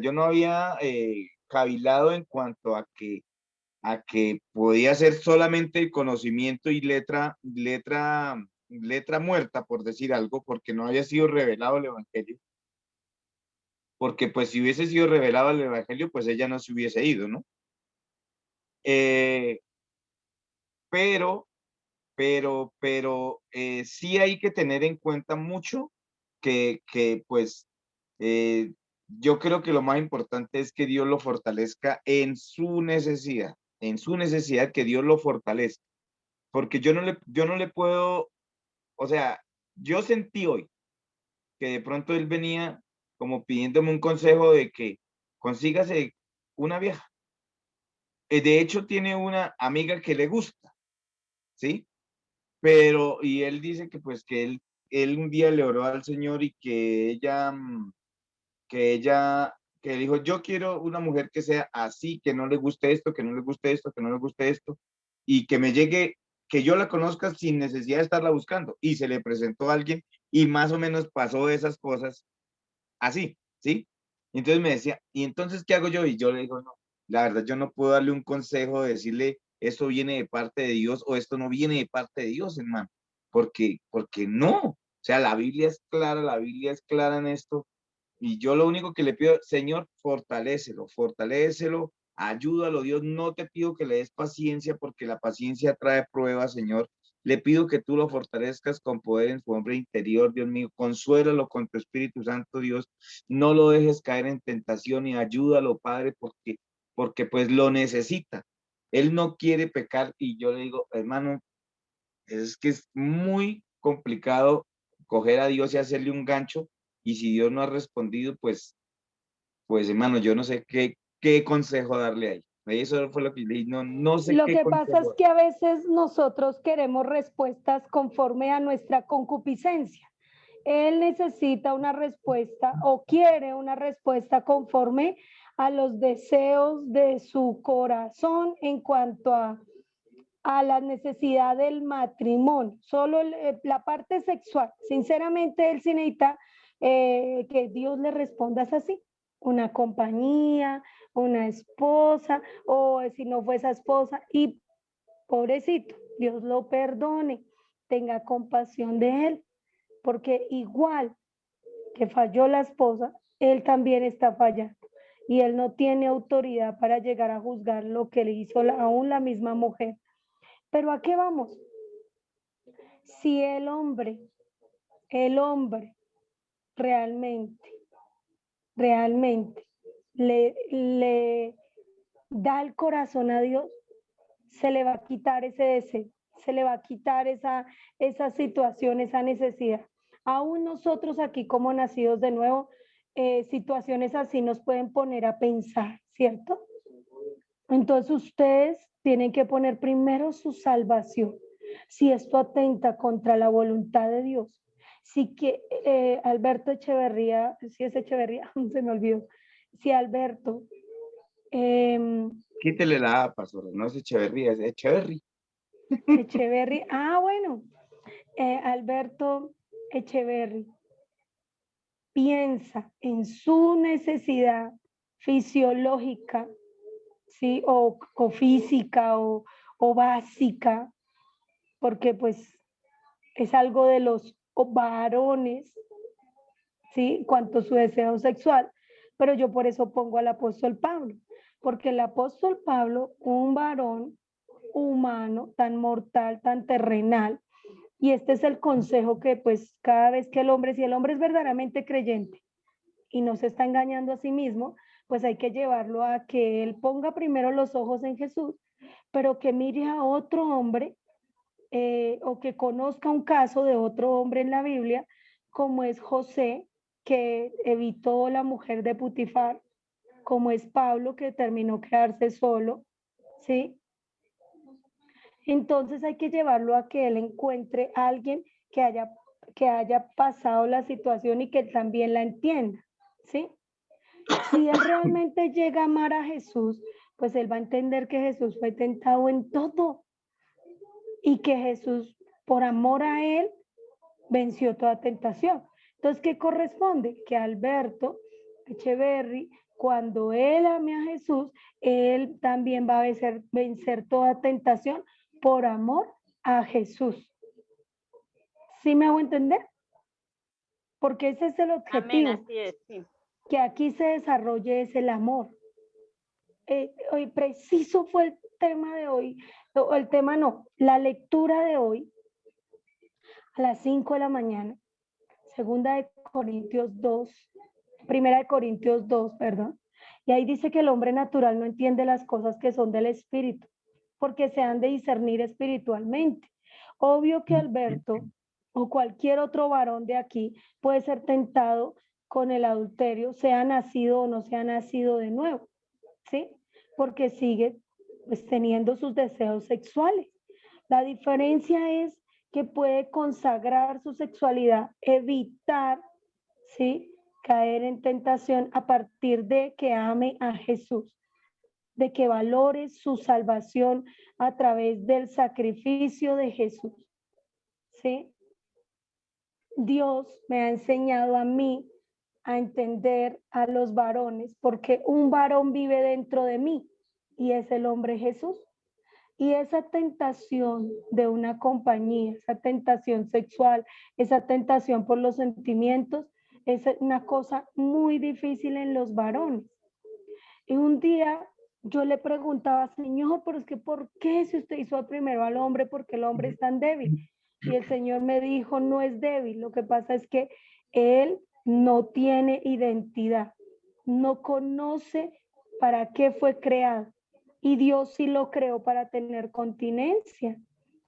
yo no había cavilado en cuanto a que podía ser solamente el conocimiento y letra muerta, por decir algo, porque no había sido revelado el evangelio. Porque pues si hubiese sido revelado el evangelio, pues ella no se hubiese ido, ¿no? Pero sí hay que tener en cuenta mucho que pues yo creo que lo más importante es que Dios lo fortalezca en su necesidad que Dios lo fortalezca, porque yo no le puedo, o sea, yo sentí hoy que de pronto él venía como pidiéndome un consejo de que consígase una vieja. De hecho, tiene una amiga que le gusta, ¿sí? Pero, y él dice que pues que él un día le oró al Señor y que que dijo, yo quiero una mujer que sea así, que no le guste esto, que no le guste esto, que no le guste esto, y que me llegue, que yo la conozca sin necesidad de estarla buscando. Y se le presentó a alguien y más o menos pasó esas cosas así, ¿sí? Y entonces me decía, ¿y entonces qué hago yo? Y yo le digo, no, la verdad yo no puedo darle un consejo de decirle, esto viene de parte de Dios o esto no viene de parte de Dios, hermano, porque no, o sea, la Biblia es clara en esto, y yo lo único que le pido, Señor, fortalécelo, ayúdalo, Dios, no te pido que le des paciencia porque la paciencia trae pruebas, Señor. Le pido que tú lo fortalezcas con poder en su hombre interior, Dios mío. Consuélalo con tu Espíritu Santo, Dios. No lo dejes caer en tentación y ayúdalo, Padre, porque pues lo necesita. Él no quiere pecar y yo le digo, hermano, es que es muy complicado coger a Dios y hacerle un gancho y si Dios no ha respondido, pues hermano, yo no sé qué consejo darle ahí. Eso fue lo que le dije, no sé Lo qué que pasa es consejo. que a veces nosotros queremos respuestas conforme a nuestra concupiscencia. Él necesita una respuesta o quiere una respuesta conforme a los deseos de su corazón en cuanto a la necesidad del matrimonio, solo la parte sexual. Sinceramente, él sí necesita que Dios le responda así, una compañía, una esposa, o si no fue esa esposa, y pobrecito, Dios lo perdone, tenga compasión de él, porque igual que falló la esposa, él también está fallando y él no tiene autoridad para llegar a juzgar lo que le hizo aún la misma mujer. Pero ¿a qué vamos? Si el hombre realmente le da el corazón a Dios, se le va a quitar ese deseo, se le va a quitar esa situación, esa necesidad. Aún nosotros aquí como nacidos de nuevo, situaciones así nos pueden poner a pensar, ¿cierto? Entonces ustedes tienen que poner primero su salvación. Si esto atenta contra la voluntad de Dios, si que Alberto Echeverría, si es Echeverría, se me olvidó, si Alberto... Quítele la A, pastor, no es Echeverría, es Echeverry. Echeverry, bueno, Alberto Echeverry piensa en su necesidad fisiológica, ¿sí? O física o básica, porque pues es algo de los varones, ¿sí? Cuanto a su deseo sexual, pero yo por eso pongo al apóstol Pablo, porque el apóstol Pablo, un varón humano, tan mortal, tan terrenal, y este es el consejo que pues cada vez que si el hombre es verdaderamente creyente y no se está engañando a sí mismo, pues hay que llevarlo a que él ponga primero los ojos en Jesús, pero que mire a otro hombre o que conozca un caso de otro hombre en la Biblia, como es José, que evitó la mujer de Putifar, como es Pablo, que terminó quedarse solo, ¿sí? Entonces hay que llevarlo a que él encuentre a alguien que haya pasado la situación y que también la entienda, ¿sí? Si él realmente llega a amar a Jesús, pues él va a entender que Jesús fue tentado en todo y que Jesús, por amor a él, venció toda tentación. Entonces, ¿qué corresponde? Que Alberto Echeverry, cuando él ame a Jesús, él también va a vencer toda tentación por amor a Jesús. ¿Sí me hago entender? Porque ese es el objetivo. Amén, así es, sí. Que aquí se desarrolle es el amor. Hoy preciso fue el tema de hoy, o el tema no, la lectura de hoy a las 5 de la mañana, primera de Corintios 2, perdón, y ahí dice que el hombre natural no entiende las cosas que son del espíritu, porque se han de discernir espiritualmente. Obvio que Alberto o cualquier otro varón de aquí puede ser tentado con el adulterio, sea nacido o no sea nacido de nuevo, ¿sí? Porque sigue pues teniendo sus deseos sexuales. La diferencia es que puede consagrar su sexualidad, evitar, ¿sí?, caer en tentación a partir de que ame a Jesús, de que valore su salvación a través del sacrificio de Jesús, ¿sí? Dios me ha enseñado a mí a entender a los varones, porque un varón vive dentro de mí y es el hombre Jesús. Y esa tentación de una compañía, esa tentación sexual, esa tentación por los sentimientos, es una cosa muy difícil en los varones. Y un día yo le preguntaba, Señor, pero es que ¿por qué si usted hizo primero al hombre, porque el hombre es tan débil? Y el Señor me dijo, no es débil, lo que pasa es que él no tiene identidad, no conoce para qué fue creado. Y Dios sí lo creó para tener continencia.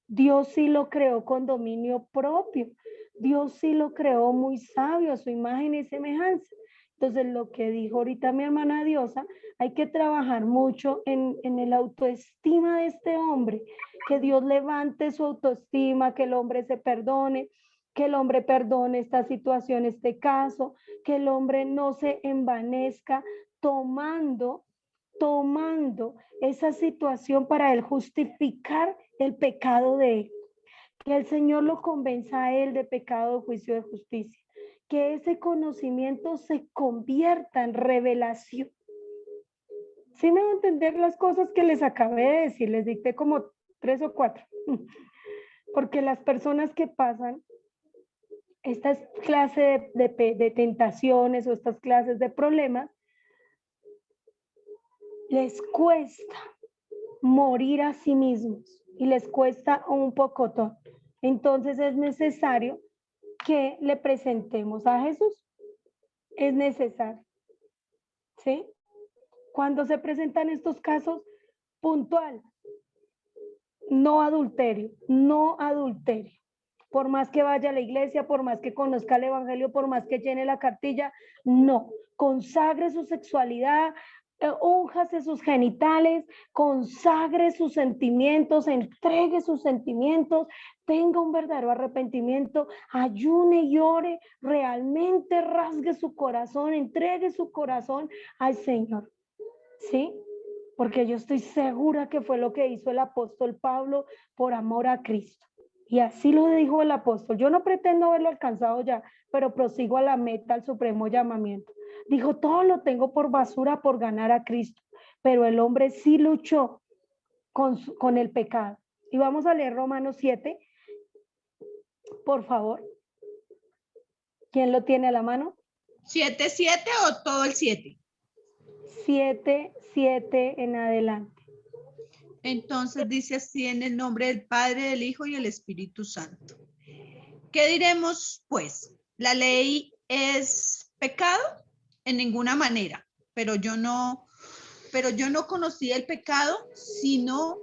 Dios sí lo creó con dominio propio. Dios sí lo creó muy sabio a su imagen y semejanza. Entonces, lo que dijo ahorita mi hermana Diosa, hay que trabajar mucho en el autoestima de este hombre, que Dios levante su autoestima, que el hombre se perdone, que el hombre perdone esta situación, este caso, que el hombre no se envanezca tomando esa situación para él justificar el pecado de él. Que el Señor lo convenza a él de pecado, de juicio, de justicia. Que ese conocimiento se convierta en revelación. ¿Sí me van a entender las cosas que les acabé de decir? Les dicté como 3 o 4. Porque las personas que pasan estas clases de tentaciones o estas clases de problemas, les cuesta morir a sí mismos y les cuesta un pocotón. Entonces es necesario que le presentemos a Jesús. Es necesario. ¿Sí? Cuando se presentan estos casos, puntual. No adulterio, no adulterio. Por más que vaya a la iglesia, por más que conozca el evangelio, por más que llene la cartilla, no. Consagre su sexualidad, únjase sus genitales, consagre sus sentimientos, entregue sus sentimientos, tenga un verdadero arrepentimiento, ayune y ore, realmente rasgue su corazón, entregue su corazón al Señor. ¿Sí? Porque yo estoy segura que fue lo que hizo el apóstol Pablo por amor a Cristo. Y así lo dijo el apóstol. Yo no pretendo haberlo alcanzado ya, pero prosigo a la meta, al supremo llamamiento. Dijo, todo lo tengo por basura por ganar a Cristo. Pero el hombre sí luchó con el pecado. Y vamos a leer Romanos 7, por favor. ¿Quién lo tiene a la mano? 7:7 o todo el 7. 7 en adelante. Entonces dice así: en el nombre del Padre, del Hijo y el Espíritu Santo. ¿Qué diremos pues? ¿La ley es pecado? En ninguna manera, pero yo no conocí el pecado, sino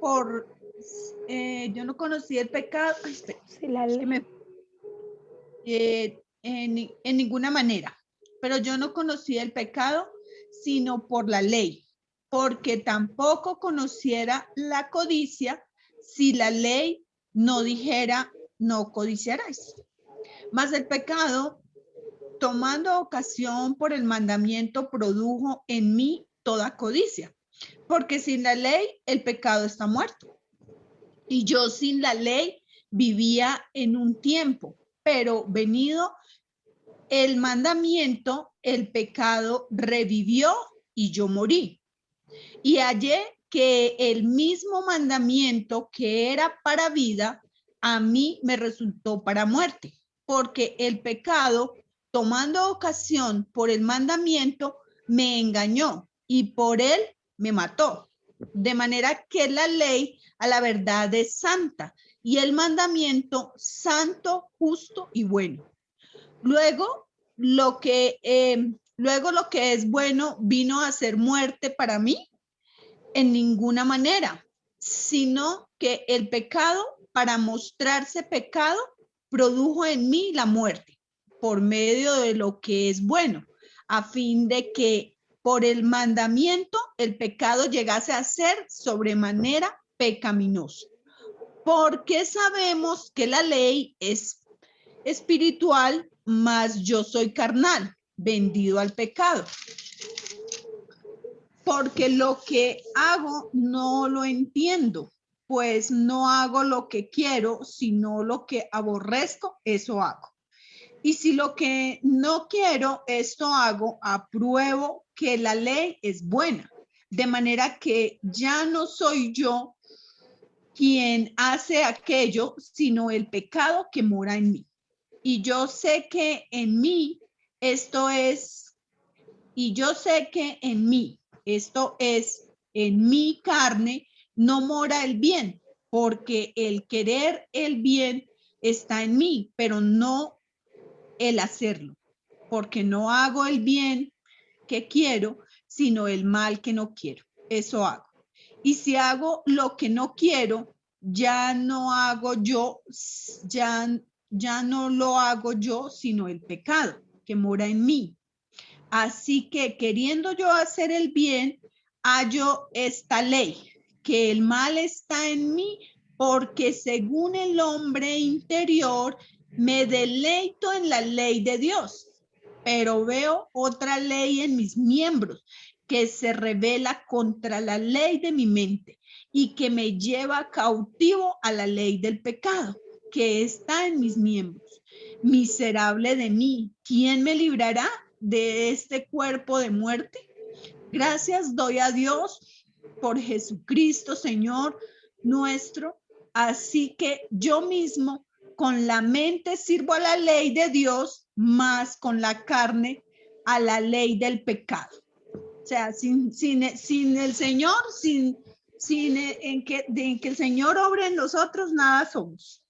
por, yo no conocí el pecado, en ninguna manera, pero yo no conocí el pecado, sino por la ley, porque tampoco conociera la codicia si la ley no dijera no codiciarás. Mas el pecado, tomando ocasión por el mandamiento, produjo en mí toda codicia, porque sin la ley el pecado está muerto. Y yo sin la ley vivía en un tiempo, pero venido el mandamiento, el pecado revivió y yo morí. Y hallé que el mismo mandamiento que era para vida, a mí me resultó para muerte, porque el pecado, tomando ocasión por el mandamiento, me engañó y por él me mató. De manera que la ley a la verdad es santa y el mandamiento santo, justo y bueno. Luego lo que es bueno vino a ser muerte para mí. En ninguna manera, sino que el pecado, para mostrarse pecado, produjo en mí la muerte por medio de lo que es bueno, a fin de que por el mandamiento el pecado llegase a ser sobremanera pecaminoso. Porque sabemos que la ley es espiritual, mas yo soy carnal, vendido al pecado. Porque lo que hago no lo entiendo, pues no hago lo que quiero, sino lo que aborrezco, eso hago. Y si lo que no quiero, esto hago, apruebo que la ley es buena, de manera que ya no soy yo quien hace aquello, sino el pecado que mora en mí. Y yo sé que en mí, esto es en mi carne, no mora el bien, porque el querer el bien está en mí, pero no el hacerlo, porque no hago el bien que quiero, sino el mal que no quiero. Eso hago. Y si hago lo que no quiero, ya no lo hago yo, sino el pecado que mora en mí. Así que queriendo yo hacer el bien, hallo esta ley, que el mal está en mí, porque según el hombre interior me deleito en la ley de Dios, pero veo otra ley en mis miembros que se revela contra la ley de mi mente y que me lleva cautivo a la ley del pecado que está en mis miembros. Miserable de mí, ¿quién me librará de este cuerpo de muerte? Gracias doy a Dios por Jesucristo, Señor nuestro. Así que yo mismo con la mente sirvo a la ley de Dios, más con la carne a la ley del pecado. O sea, sin el Señor, en que el Señor obre en nosotros, nada somos.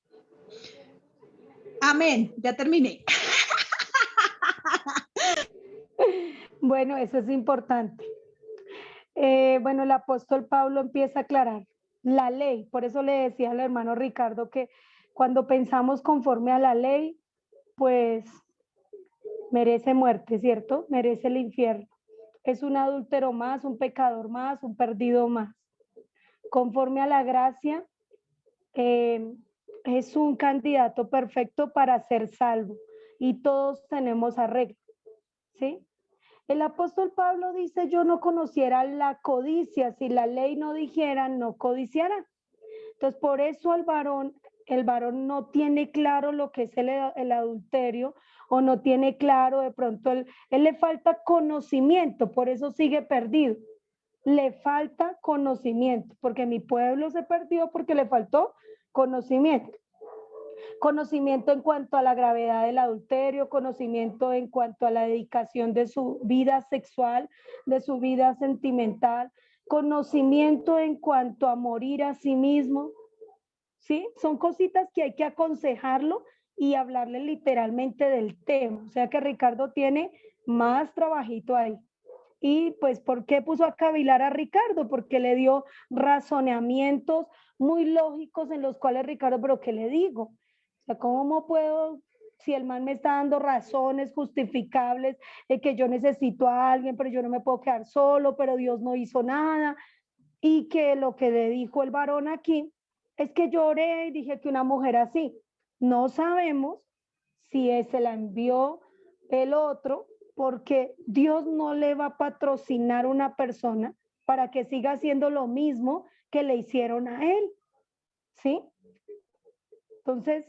Amén. Ya terminé. Bueno, eso es importante. Bueno, el apóstol Pablo empieza a aclarar la ley. Por eso le decía al hermano Ricardo que cuando pensamos conforme a la ley, pues merece muerte, ¿cierto? Merece el infierno. Es un adúltero más, un pecador más, un perdido más. Conforme a la gracia, es un candidato perfecto para ser salvo y todos tenemos arreglo, ¿sí? El apóstol Pablo dice, yo no conociera la codicia, si la ley no dijera, no codiciara. Entonces, por eso el varón no tiene claro lo que es el adulterio, o no tiene claro, de pronto él le falta conocimiento, por eso sigue perdido. Le falta conocimiento, porque mi pueblo se perdió porque le faltó conocimiento. Conocimiento en cuanto a la gravedad del adulterio, conocimiento en cuanto a la dedicación de su vida sexual, de su vida sentimental, conocimiento en cuanto a morir a sí mismo, ¿sí? Son cositas que hay que aconsejarlo y hablarle literalmente del tema. O sea que Ricardo tiene más trabajito ahí. Y pues, ¿por qué puso a cavilar a Ricardo? Porque le dio razonamientos muy lógicos en los cuales Ricardo, ¿pero qué le digo? O sea, ¿cómo puedo, si el man me está dando razones justificables de que yo necesito a alguien, pero yo no me puedo quedar solo, pero Dios no hizo nada? Y que lo que le dijo el varón aquí es que lloré y dije que una mujer así. No sabemos si se la envió el otro, porque Dios no le va a patrocinar una persona para que siga haciendo lo mismo que le hicieron a él, ¿sí? Entonces,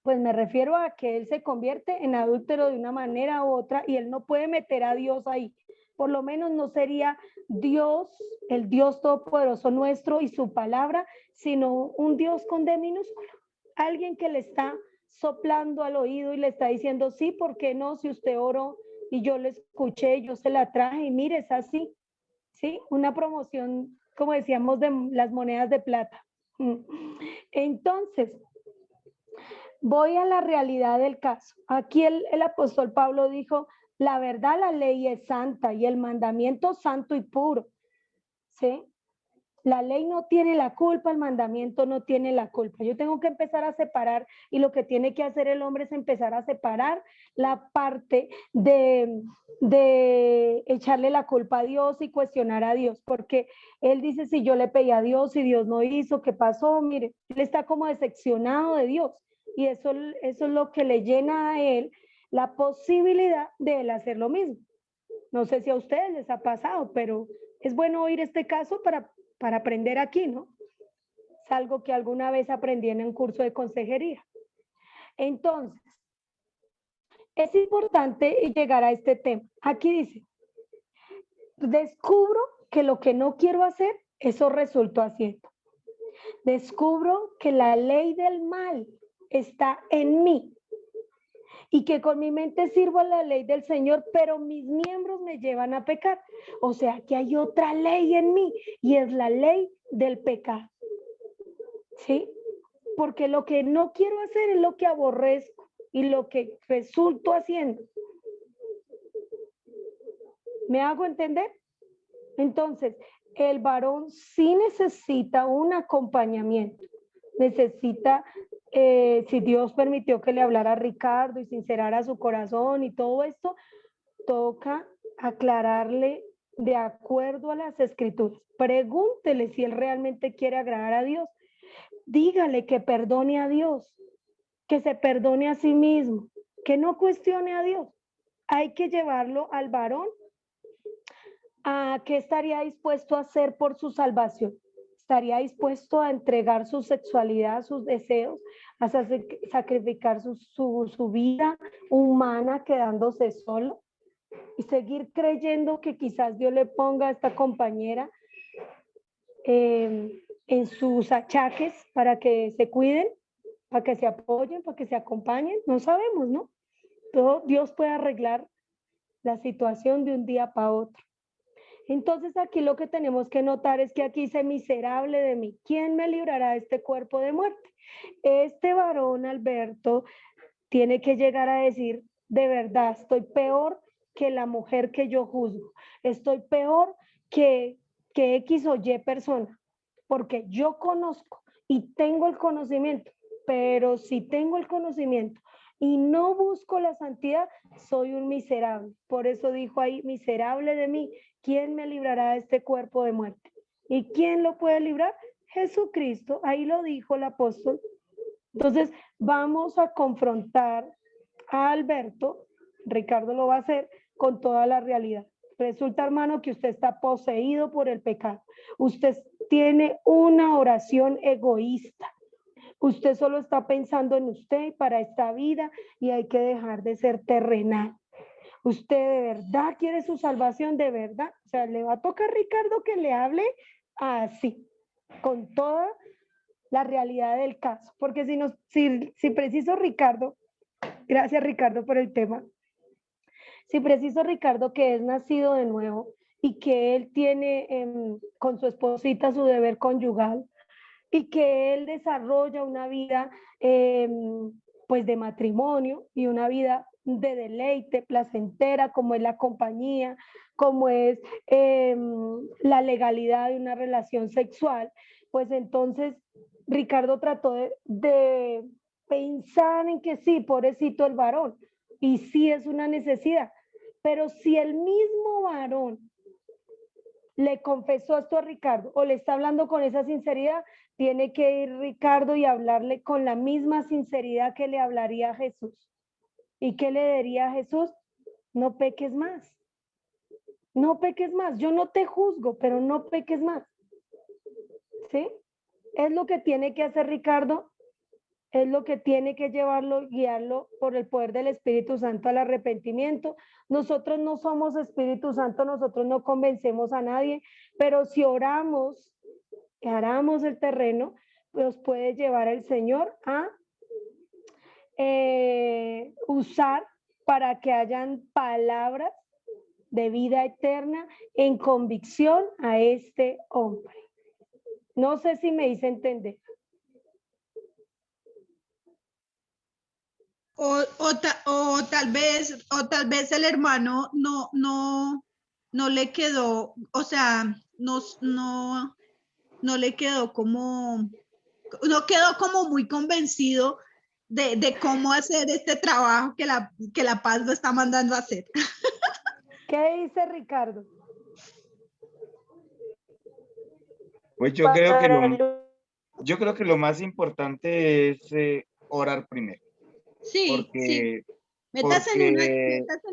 pues me refiero a que él se convierte en adúltero de una manera u otra y él no puede meter a Dios ahí. Por lo menos no sería Dios, el Dios todopoderoso nuestro y su palabra, sino un Dios con D minúsculo. Alguien que le está soplando al oído y le está diciendo, sí, ¿por qué no? Si usted oró y yo le escuché, yo se la traje y mire, es así, ¿sí? Una promoción, como decíamos, de las monedas de plata. Entonces, voy a la realidad del caso. Aquí el apóstol Pablo dijo, la verdad, la ley es santa y el mandamiento santo y puro, ¿sí? La ley no tiene la culpa, el mandamiento no tiene la culpa. Yo tengo que empezar a separar y lo que tiene que hacer el hombre es empezar a separar la parte de echarle la culpa a Dios y cuestionar a Dios, porque él dice, si yo le pedí a Dios y Dios no hizo, ¿qué pasó? Mire, él está como decepcionado de Dios y eso es lo que le llena a él la posibilidad de él hacer lo mismo. No sé si a ustedes les ha pasado, pero es bueno oír este caso para aprender aquí, ¿no? Es algo que alguna vez aprendí en un curso de consejería. Entonces, es importante llegar a este tema. Aquí dice, descubro que lo que no quiero hacer, eso resultó haciendo. Descubro que la ley del mal está en mí y que con mi mente sirvo a la ley del Señor, pero mis miembros me llevan a pecar. O sea, que hay otra ley en mí y es la ley del pecado. ¿Sí? Porque lo que no quiero hacer es lo que aborrezco y lo que resulto haciendo. ¿Me hago entender? Entonces, el varón sí necesita un acompañamiento. Necesita, si Dios permitió que le hablara a Ricardo y sincerara su corazón y todo esto, toca aclararle de acuerdo a las escrituras. Pregúntele si él realmente quiere agradar a Dios. Dígale que perdone a Dios, que se perdone a sí mismo, que no cuestione a Dios. Hay que llevarlo al varón a qué estaría dispuesto a hacer por su salvación. Estaría dispuesto a entregar su sexualidad, sus deseos, a sacrificar su vida humana quedándose solo y seguir creyendo que quizás Dios le ponga a esta compañera en sus achaques para que se cuiden. para que se apoyen, para que se acompañen, no sabemos, ¿no? Todo Dios puede arreglar la situación de un día para otro. Entonces aquí lo que tenemos que notar es que aquí dice miserable de mí, ¿quién me librará de este cuerpo de muerte? Este varón, Alberto, tiene que llegar a decir, de verdad, estoy peor que la mujer que yo juzgo, estoy peor que X o Y persona, porque yo conozco y tengo el conocimiento, pero si tengo el conocimiento y no busco la santidad, soy un miserable. Por eso dijo ahí, miserable de mí, ¿quién me librará de este cuerpo de muerte? ¿Y quién lo puede librar? Jesucristo, ahí lo dijo el apóstol. Entonces, vamos a confrontar a Alberto, Ricardo lo va a hacer, con toda la realidad. Resulta, hermano, que usted está poseído por el pecado. Usted tiene una oración egoísta. Usted solo está pensando en usted y para esta vida y hay que dejar de ser terrenal. Usted de verdad quiere su salvación, de verdad. O sea, le va a tocar a Ricardo que le hable así, con toda la realidad del caso. Porque si preciso Ricardo, gracias Ricardo por el tema, si preciso Ricardo que es nacido de nuevo y que él tiene con su esposita su deber conyugal, y que él desarrolla una vida pues de matrimonio y una vida de deleite, placentera, como es la compañía, como es la legalidad de una relación sexual, pues entonces Ricardo trató de pensar en que sí, pobrecito el varón, y sí es una necesidad, pero si el mismo varón le confesó esto a Ricardo o le está hablando con esa sinceridad, tiene que ir Ricardo y hablarle con la misma sinceridad que le hablaría a Jesús. ¿Y qué le diría a Jesús? No peques más. No peques más. Yo no te juzgo, pero no peques más. ¿Sí? Es lo que tiene que hacer Ricardo, es lo que tiene que llevarlo, guiarlo por el poder del Espíritu Santo al arrepentimiento. Nosotros no somos Espíritu Santo, nosotros no convencemos a nadie, pero si oramos, aramos el terreno, nos puede llevar el Señor a usar para que hayan palabras de vida eterna en convicción a este hombre. No sé si me hice entender. O tal vez el hermano no le quedó, o sea, no le quedó no quedó como muy convencido de cómo hacer este trabajo que la paz lo está mandando a hacer. ¿Qué dice Ricardo? Pues yo creo que lo más importante es orar primero. Sí, Porque, sí. Métase en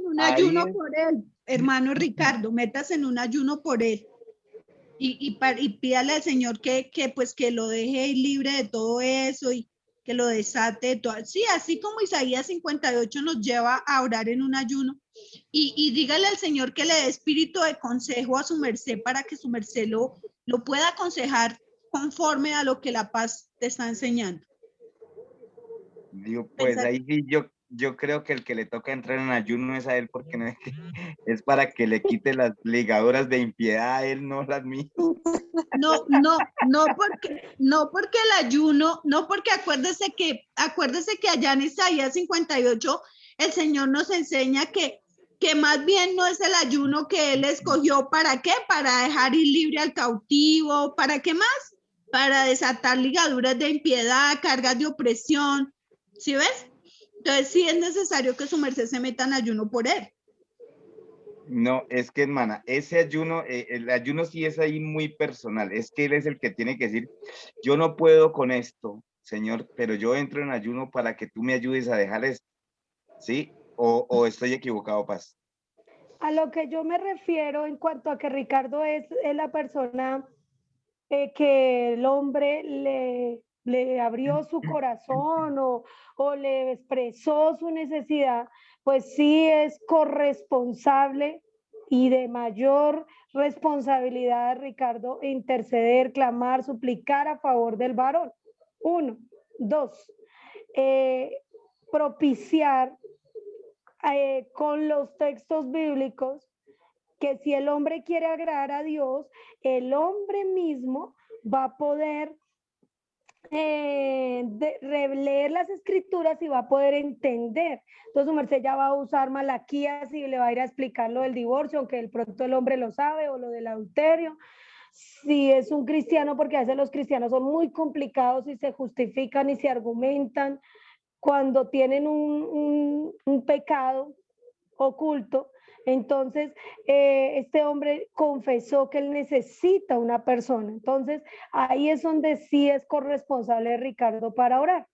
un ayuno por él, hermano Ricardo, métase en un ayuno por él. Y pídale al Señor que lo deje libre de todo eso y que lo desate de todo. Sí, así como Isaías 58 nos lleva a orar en un ayuno. Y dígale al Señor que le dé espíritu de consejo a su merced para que su merced lo pueda aconsejar conforme a lo que la paz te está enseñando. Digo, pues ahí sí yo creo que el que le toca entrar en ayuno es a él, porque no es para que le quite las ligaduras de impiedad a él, no las mías. No porque el ayuno, no porque acuérdese que allá en Isaías 58 el Señor nos enseña que más bien no es el ayuno que él escogió. ¿Para qué? Para dejar ir libre al cautivo. ¿Para qué más? Para desatar ligaduras de impiedad, cargas de opresión. ¿Sí ves? Entonces sí es necesario que su merced se meta en ayuno por él. No, es que, hermana, ese ayuno, el ayuno sí es ahí muy personal. Es que él es el que tiene que decir, yo no puedo con esto, Señor, pero yo entro en ayuno para que tú me ayudes a dejar esto. ¿Sí? ¿O estoy equivocado, Paz? A lo que yo me refiero en cuanto a que Ricardo es la persona que el hombre le abrió su corazón o le expresó su necesidad, pues sí es corresponsable y de mayor responsabilidad de Ricardo interceder, clamar, suplicar a favor del varón. 1, 2. propiciar con los textos bíblicos que si el hombre quiere agradar a Dios, el hombre mismo va a poder releer las escrituras y va a poder entender. Entonces, su merced ya va a usar Malaquías y le va a ir a explicar lo del divorcio, aunque de pronto el hombre lo sabe, o lo del adulterio. Si es un cristiano, porque a veces los cristianos son muy complicados y se justifican y se argumentan cuando tienen un pecado oculto. Entonces, este hombre confesó que él necesita una persona. Entonces, ahí es donde sí es corresponsable Ricardo para orar.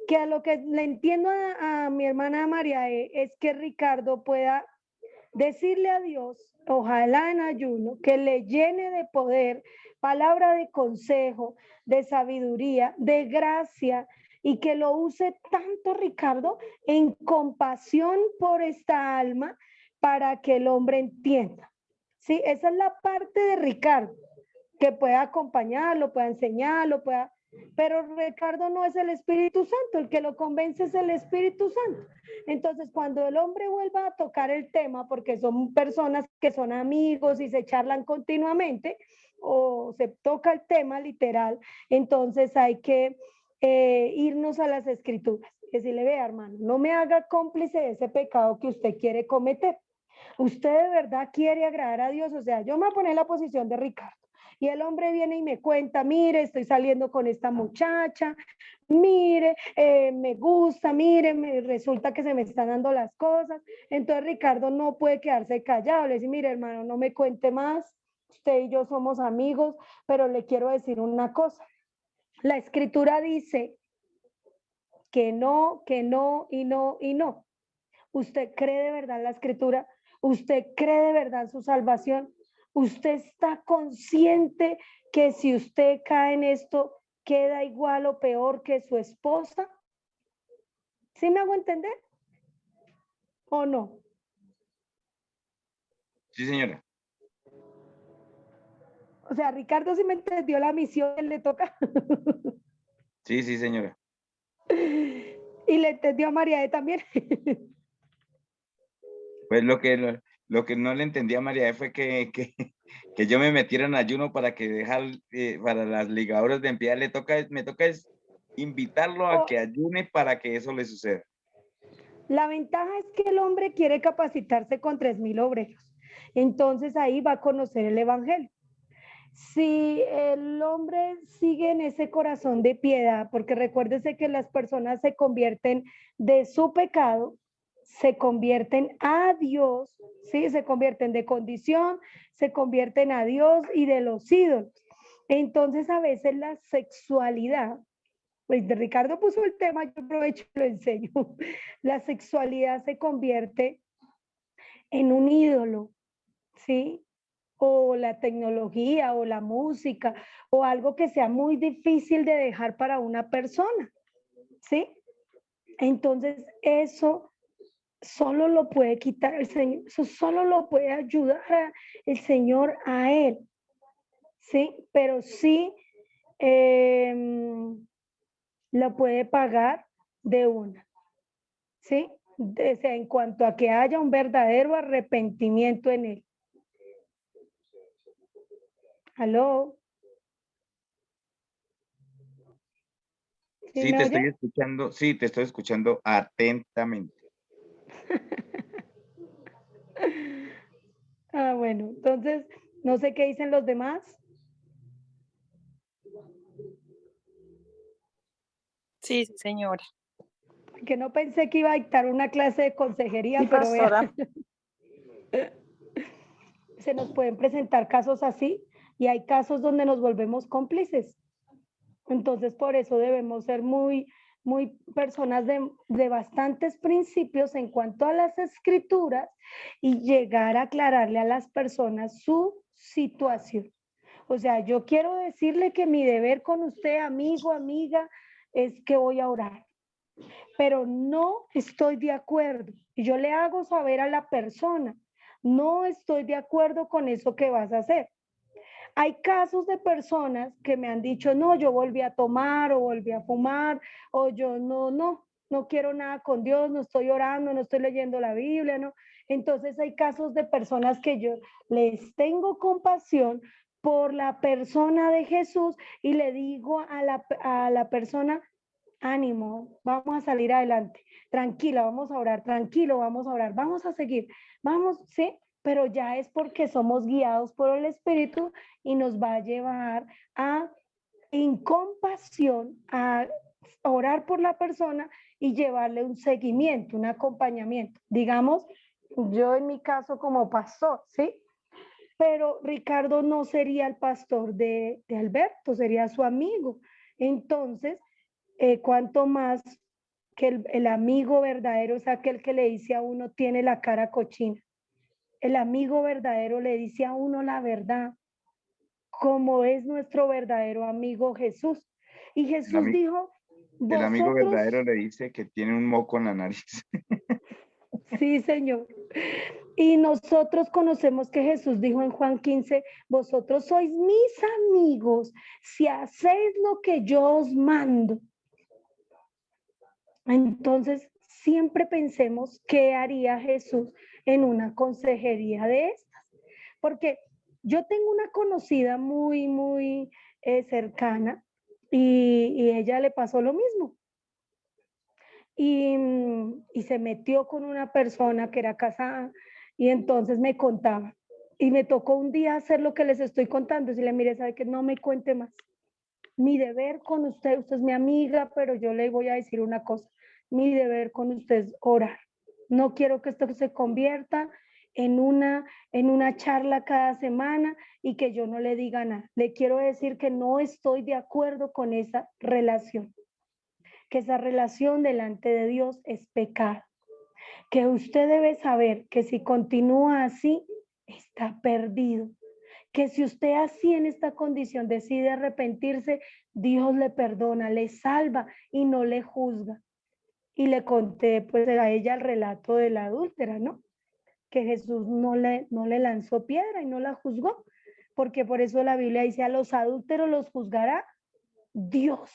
Que a lo que le entiendo a mi hermana María es que Ricardo pueda decirle a Dios, ojalá en ayuno, que le llene de poder, palabra de consejo, de sabiduría, de gracia, y que lo use tanto Ricardo en compasión por esta alma para que el hombre entienda. Sí, esa es la parte de Ricardo, que pueda acompañarlo, pueda enseñarlo, pueda... Pero Ricardo no es el Espíritu Santo, el que lo convence es el Espíritu Santo. Entonces, cuando el hombre vuelva a tocar el tema, porque son personas que son amigos y se charlan continuamente, o se toca el tema literal, entonces hay que irnos a las escrituras. Decirle, vea hermano, no me haga cómplice de ese pecado que usted quiere cometer. Usted de verdad quiere agradar a Dios. O sea, yo me voy a poner en la posición de Ricardo. Y el hombre viene y me cuenta, mire, estoy saliendo con esta muchacha, mire, me gusta, mire, resulta que se me están dando las cosas. Entonces Ricardo no puede quedarse callado, le dice, mire hermano, no me cuente más, usted y yo somos amigos, pero le quiero decir una cosa. La escritura dice que no, y no, y no. ¿Usted cree de verdad la escritura? ¿Usted cree de verdad en su salvación? ¿Usted está consciente que si usted cae en esto, queda igual o peor que su esposa? ¿Sí me hago entender? ¿O no? Sí, señora. O sea, Ricardo sí me entendió la misión que le toca. Sí, sí, señora. Y le entendió a María también. Pues lo que no le entendí a María fue que yo me metiera en ayuno para que para las ligaduras de impiedad me toca es invitarlo a que ayune para que eso le suceda. La ventaja es que el hombre quiere capacitarse con 3.000 obreros. Entonces ahí va a conocer el evangelio. Si el hombre sigue en ese corazón de piedad, porque recuérdese que las personas se convierten de su pecado, se convierten a Dios, ¿sí? Se convierten de condición, se convierten a Dios y de los ídolos. Entonces a veces la sexualidad, pues Ricardo puso el tema, yo aprovecho y lo enseño. La sexualidad se convierte en un ídolo, ¿sí? O la tecnología o la música o algo que sea muy difícil de dejar para una persona, ¿sí? Entonces eso solo lo puede quitar el Señor, eso solo lo puede ayudar el Señor a él, ¿sí? Pero sí lo puede pagar de una, ¿sí? O sea, en cuanto a que haya un verdadero arrepentimiento en él. ¿Aló? Sí, te estoy oye? escuchando, sí, te estoy escuchando atentamente. Bueno, entonces, no sé qué dicen los demás. Sí, sí, señora. Porque no pensé que iba a dictar una clase de consejería, Sí, pero pastora. se nos pueden presentar casos así y hay casos donde nos volvemos cómplices. Entonces, por eso debemos ser muy personas de bastantes principios en cuanto a las escrituras y llegar a aclararle a las personas su situación. O sea, yo quiero decirle que mi deber con usted, amigo, amiga, es que voy a orar, pero no estoy de acuerdo. Y yo le hago saber a la persona, no estoy de acuerdo con eso que vas a hacer. Hay casos de personas que me han dicho, no, yo volví a tomar o volví a fumar, o yo no quiero nada con Dios, no estoy orando, no estoy leyendo la Biblia, ¿no? Entonces hay casos de personas que yo les tengo compasión por la persona de Jesús y le digo a la persona, ánimo, vamos a salir adelante, tranquila, vamos a orar, tranquilo, vamos a orar, vamos a seguir, vamos, ¿sí? Pero ya es porque somos guiados por el Espíritu y nos va a llevar a, en compasión, a orar por la persona y llevarle un seguimiento, un acompañamiento. Digamos, yo en mi caso como pastor, ¿sí? Pero Ricardo no sería el pastor de Alberto, sería su amigo. Entonces, cuanto más que el amigo verdadero es aquel que le dice a uno tiene la cara cochina. El amigo verdadero le dice a uno la verdad, como es nuestro verdadero amigo Jesús. Y Jesús dijo, El amigo vosotros, verdadero le dice que tiene un moco en la nariz. sí, Señor. Y nosotros conocemos que Jesús dijo en Juan 15, vosotros sois mis amigos si hacéis lo que yo os mando. Entonces, siempre pensemos qué haría Jesús en una consejería de estas. Porque yo tengo una conocida muy cercana y ella le pasó lo mismo. Y se metió con una persona que era casada y entonces me contaba. Y me tocó un día hacer lo que les estoy contando, decirle, mire, sabe que no me cuente más. Mi deber con usted es mi amiga, pero yo le voy a decir una cosa. Mi deber con usted es orar. No quiero que esto se convierta en una charla cada semana y que yo no le diga nada. Le quiero decir que no estoy de acuerdo con esa relación. Que esa relación delante de Dios es pecado. Que usted debe saber que si continúa así, está perdido. Que si usted así en esta condición decide arrepentirse, Dios le perdona, le salva y no le juzga. Y le conté pues a ella el relato de la adúltera, ¿no? Que Jesús no le lanzó piedra y no la juzgó, porque por eso la Biblia dice a los adúlteros los juzgará Dios,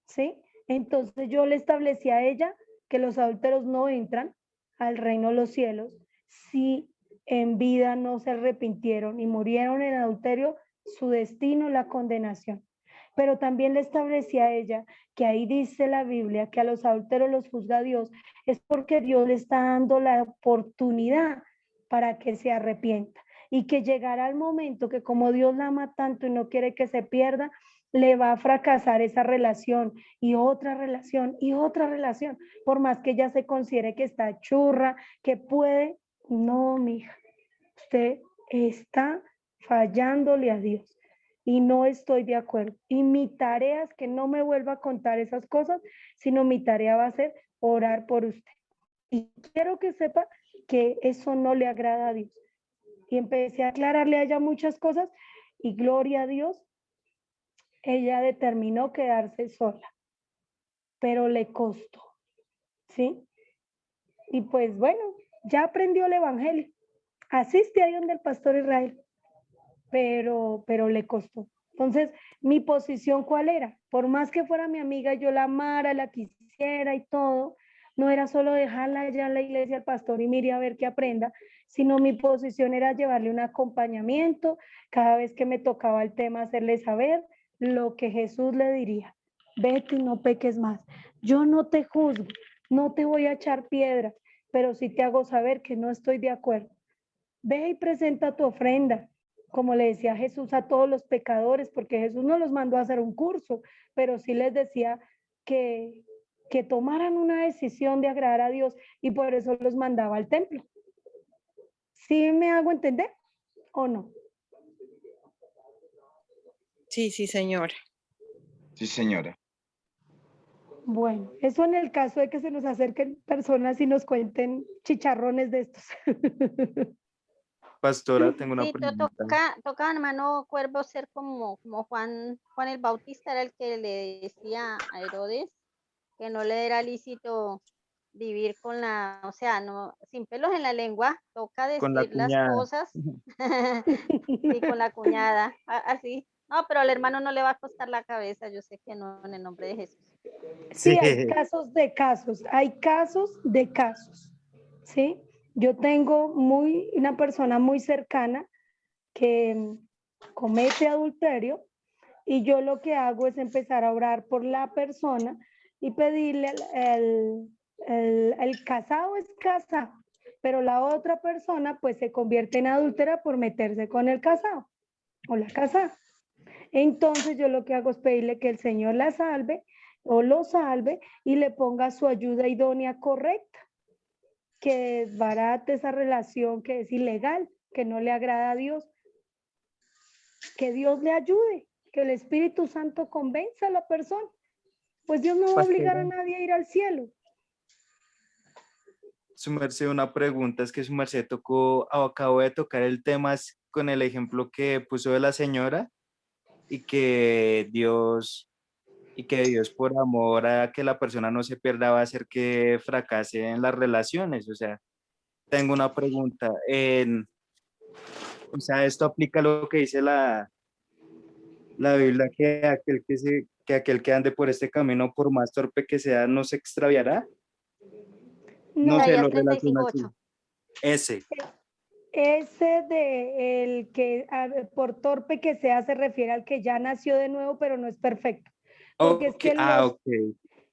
¿sí? Entonces yo le establecí a ella que los adúlteros no entran al reino de los cielos si en vida no se arrepintieron y murieron en adulterio, su destino la condenación. Pero también le establecí a ella que ahí dice la Biblia que a los adúlteros los juzga Dios, es porque Dios le está dando la oportunidad para que se arrepienta y que llegará el momento que como Dios la ama tanto y no quiere que se pierda, le va a fracasar esa relación y otra relación y otra relación, por más que ella se considere que está churra, que puede, no, mija, usted está fallándole a Dios y no estoy de acuerdo. Y mi tarea es que no me vuelva a contar esas cosas, sino mi tarea va a ser orar por usted. Y quiero que sepa que eso no le agrada a Dios. Y empecé a aclararle a ella muchas cosas y gloria a Dios, ella determinó quedarse sola, pero le costó, ¿sí? Y pues bueno, ya aprendió el evangelio, asiste ahí donde el pastor Israel, pero le costó. Entonces, mi posición, ¿cuál era? Por más que fuera mi amiga, yo la amara, la quisiera y todo, no era solo dejarla allá en la iglesia al pastor y mire a ver qué aprenda, sino mi posición era llevarle un acompañamiento, cada vez que me tocaba el tema, hacerle saber lo que Jesús le diría. Vete y no peques más. Yo no te juzgo, no te voy a echar piedra, pero sí te hago saber que no estoy de acuerdo. Ve y presenta tu ofrenda, como le decía Jesús a todos los pecadores, porque Jesús no los mandó a hacer un curso, pero sí les decía que tomaran una decisión de agradar a Dios y por eso los mandaba al templo. ¿Sí me hago entender o no? Sí, sí, señora. Sí, señora. Bueno, eso en el caso de que se nos acerquen personas y nos cuenten chicharrones de estos. Pastora, tengo una Sí, pregunta. toca, hermano Cuervo, ser como Juan el Bautista era el que le decía a Herodes que no le era lícito vivir con la, o sea, no, sin pelos en la lengua, toca Con la decir las cuñada. cosas, sí, con la cuñada, así. No, pero al hermano no le va a costar la cabeza, yo sé que no, en el nombre de Jesús. Sí, hay casos de casos, hay casos de casos, ¿sí? Yo tengo una persona muy cercana que comete adulterio y yo lo que hago es empezar a orar por la persona y pedirle el casado es casado, pero la otra persona pues se convierte en adúltera por meterse con el casado o la casada. Entonces yo lo que hago es pedirle que el Señor la salve o lo salve y le ponga su ayuda idónea correcta, que desbarate esa relación que es ilegal, que no le agrada a Dios, que Dios le ayude, que el Espíritu Santo convenza a la persona, pues Dios no va a obligar a nadie a ir al cielo. Su merced, una pregunta, es que su merced acabo de tocar el tema con el ejemplo que puso de la señora y que Dios por amor a que la persona no se pierda va a hacer que fracase en las relaciones. O sea, tengo una pregunta. O sea, esto aplica a lo que dice la Biblia, que aquel que ande por este camino, por más torpe que sea, no se extraviará. No sé, Isaías lo relaciona así. 35:8. Ese de el que por torpe que sea se refiere al que ya nació de nuevo, pero no es perfecto. Porque es que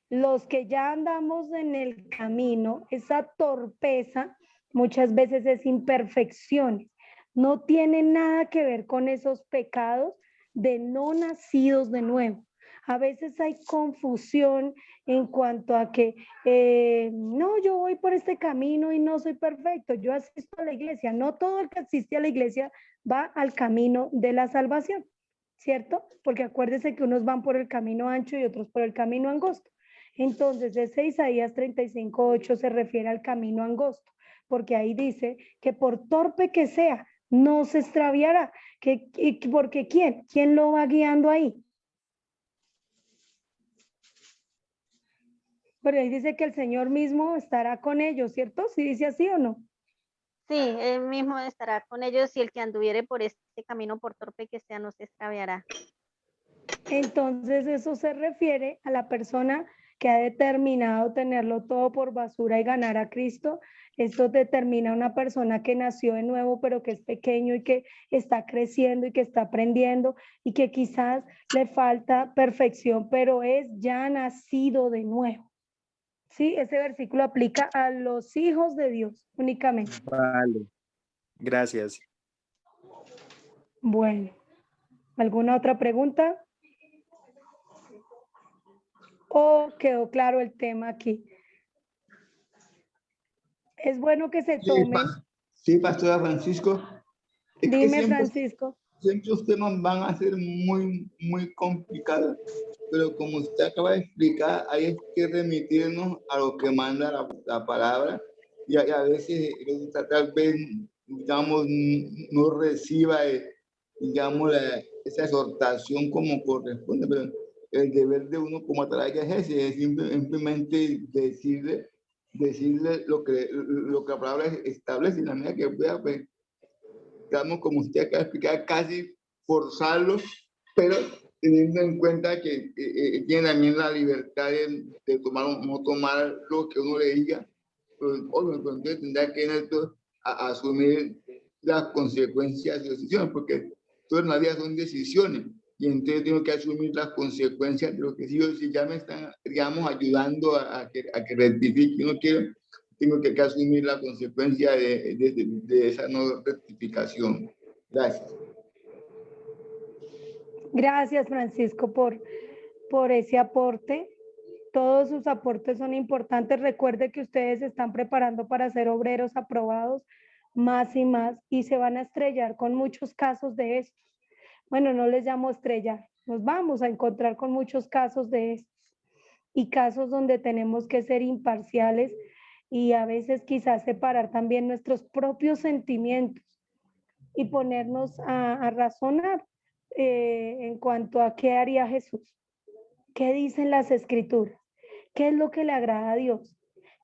los que ya andamos en el camino, esa torpeza muchas veces es imperfecciones. No tiene nada que ver con esos pecados de no nacidos de nuevo. A veces hay confusión en cuanto a que no, yo voy por este camino y no soy perfecto, yo asisto a la iglesia. No todo el que asiste a la iglesia va al camino de la salvación, ¿cierto? Porque acuérdese que unos van por el camino ancho y otros por el camino angosto. Entonces, ese Isaías 35:8 se refiere al camino angosto, porque ahí dice que por torpe que sea, no se extraviará. Porque ¿quién lo va guiando ahí? Pero ahí dice que el Señor mismo estará con ellos, ¿cierto? ¿Sí dice así o no? Sí, él mismo estará con ellos y el que anduviere por este camino, por torpe que sea, no se extraviará. Entonces eso se refiere a la persona que ha determinado tenerlo todo por basura y ganar a Cristo. Esto determina a una persona que nació de nuevo, pero que es pequeño y que está creciendo y que está aprendiendo y que quizás le falta perfección, pero es ya nacido de nuevo. Sí, ese versículo aplica a los hijos de Dios únicamente. Vale, gracias. Bueno, ¿alguna otra pregunta? ¿O quedó claro el tema aquí? Es bueno que se tomen. Sí, Pastora Francisco. Dime, Francisco. Siempre los temas van a ser muy, muy complicados, pero como usted acaba de explicar, hay que remitirnos a lo que manda la palabra y a veces tal vez, digamos, no reciba, digamos, esa exhortación como corresponde, pero el deber de uno como atalaya es ese, es simplemente decirle lo que la palabra establece, en la medida que pueda, pues, digamos, como usted acaba de explicar, casi forzarlos, pero teniendo en cuenta que tiene también la libertad de tomar o no tomar lo que uno le diga, pues, entonces tendrá que asumir las consecuencias de sus decisiones, porque todas las vida son decisiones, y entonces tengo que asumir las consecuencias de lo que sigo, si ya me están, digamos, ayudando a que rectifique, no quiero, tengo que asumir la consecuencia de esa no rectificación. Gracias. Gracias, Francisco, por ese aporte. Todos sus aportes son importantes. Recuerde que ustedes se están preparando para ser obreros aprobados más y más y se van a estrellar con muchos casos de estos. Bueno, no les llamo estrellar, nos vamos a encontrar con muchos casos de estos y casos donde tenemos que ser imparciales y a veces quizás separar también nuestros propios sentimientos y ponernos a razonar en cuanto a qué haría Jesús, qué dicen las escrituras, qué es lo que le agrada a Dios,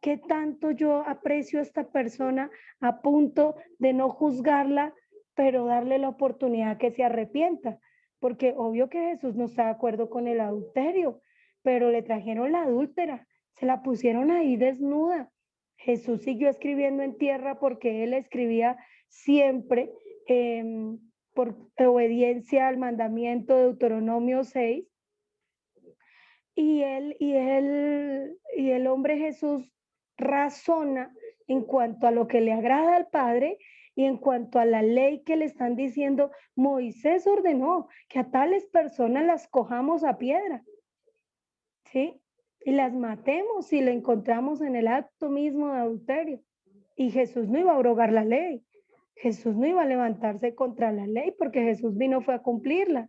¿Qué tanto yo aprecio a esta persona a punto de no juzgarla, pero darle la oportunidad que se arrepienta? Porque obvio que Jesús no está de acuerdo con el adulterio, pero le trajeron la adúltera, se la pusieron ahí desnuda. Jesús siguió escribiendo en tierra porque él escribía siempre por obediencia al mandamiento de Deuteronomio 6. Y el hombre Jesús razona en cuanto a lo que le agrada al Padre y en cuanto a la ley que le están diciendo. Moisés ordenó que a tales personas las cojamos a piedra, ¿sí? Y las matemos si le encontramos en el acto mismo de adulterio. Y Jesús no iba a abrogar la ley. Jesús no iba a levantarse contra la ley porque Jesús vino fue a cumplirla.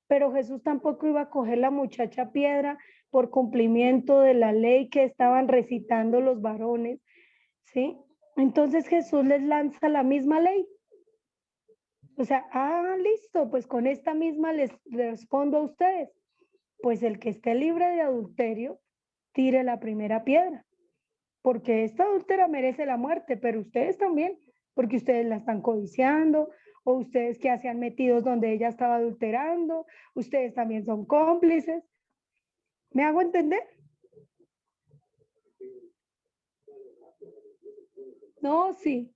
Pero Jesús tampoco iba a coger la muchacha a piedra por cumplimiento de la ley que estaban recitando los varones, ¿sí? Entonces Jesús les lanza la misma ley. O sea, listo, pues con esta misma les respondo a ustedes. Pues el que esté libre de adulterio, tire la primera piedra. Porque esta adúltera merece la muerte, pero ustedes también, porque ustedes la están codiciando, o ustedes que hacían metidos donde ella estaba adulterando, ustedes también son cómplices. ¿Me hago entender? No, sí.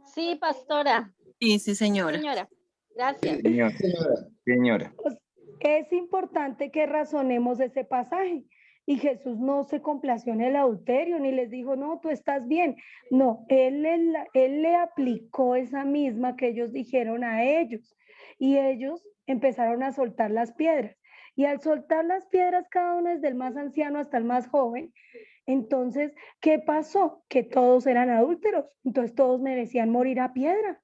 Sí, pastora. Sí, sí, señora. Señora, gracias. Señora. Es importante que razonemos ese pasaje. Y Jesús no se complació en el adulterio, ni les dijo, no, tú estás bien. No, él le aplicó esa misma que ellos dijeron a ellos. Y ellos empezaron a soltar las piedras. Y al soltar las piedras, cada uno desde el más anciano hasta el más joven, entonces, ¿qué pasó? Que todos eran adúlteros. Entonces todos merecían morir a piedra.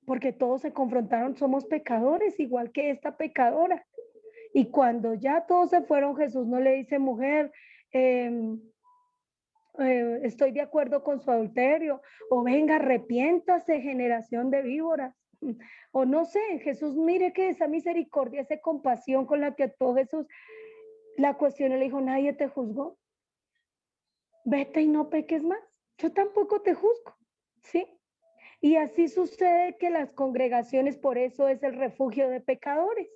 Porque todos se confrontaron, somos pecadores, igual que esta pecadora. Y cuando ya todos se fueron, Jesús no le dice, mujer, estoy de acuerdo con su adulterio, o venga, arrepiéntase, generación de víboras. O no sé, Jesús, mire que esa misericordia, esa compasión con la que actuó Jesús, la cuestión le dijo, nadie te juzgó. Vete y no peques más. Yo tampoco te juzgo, ¿sí? Y así sucede que las congregaciones, por eso es el refugio de pecadores.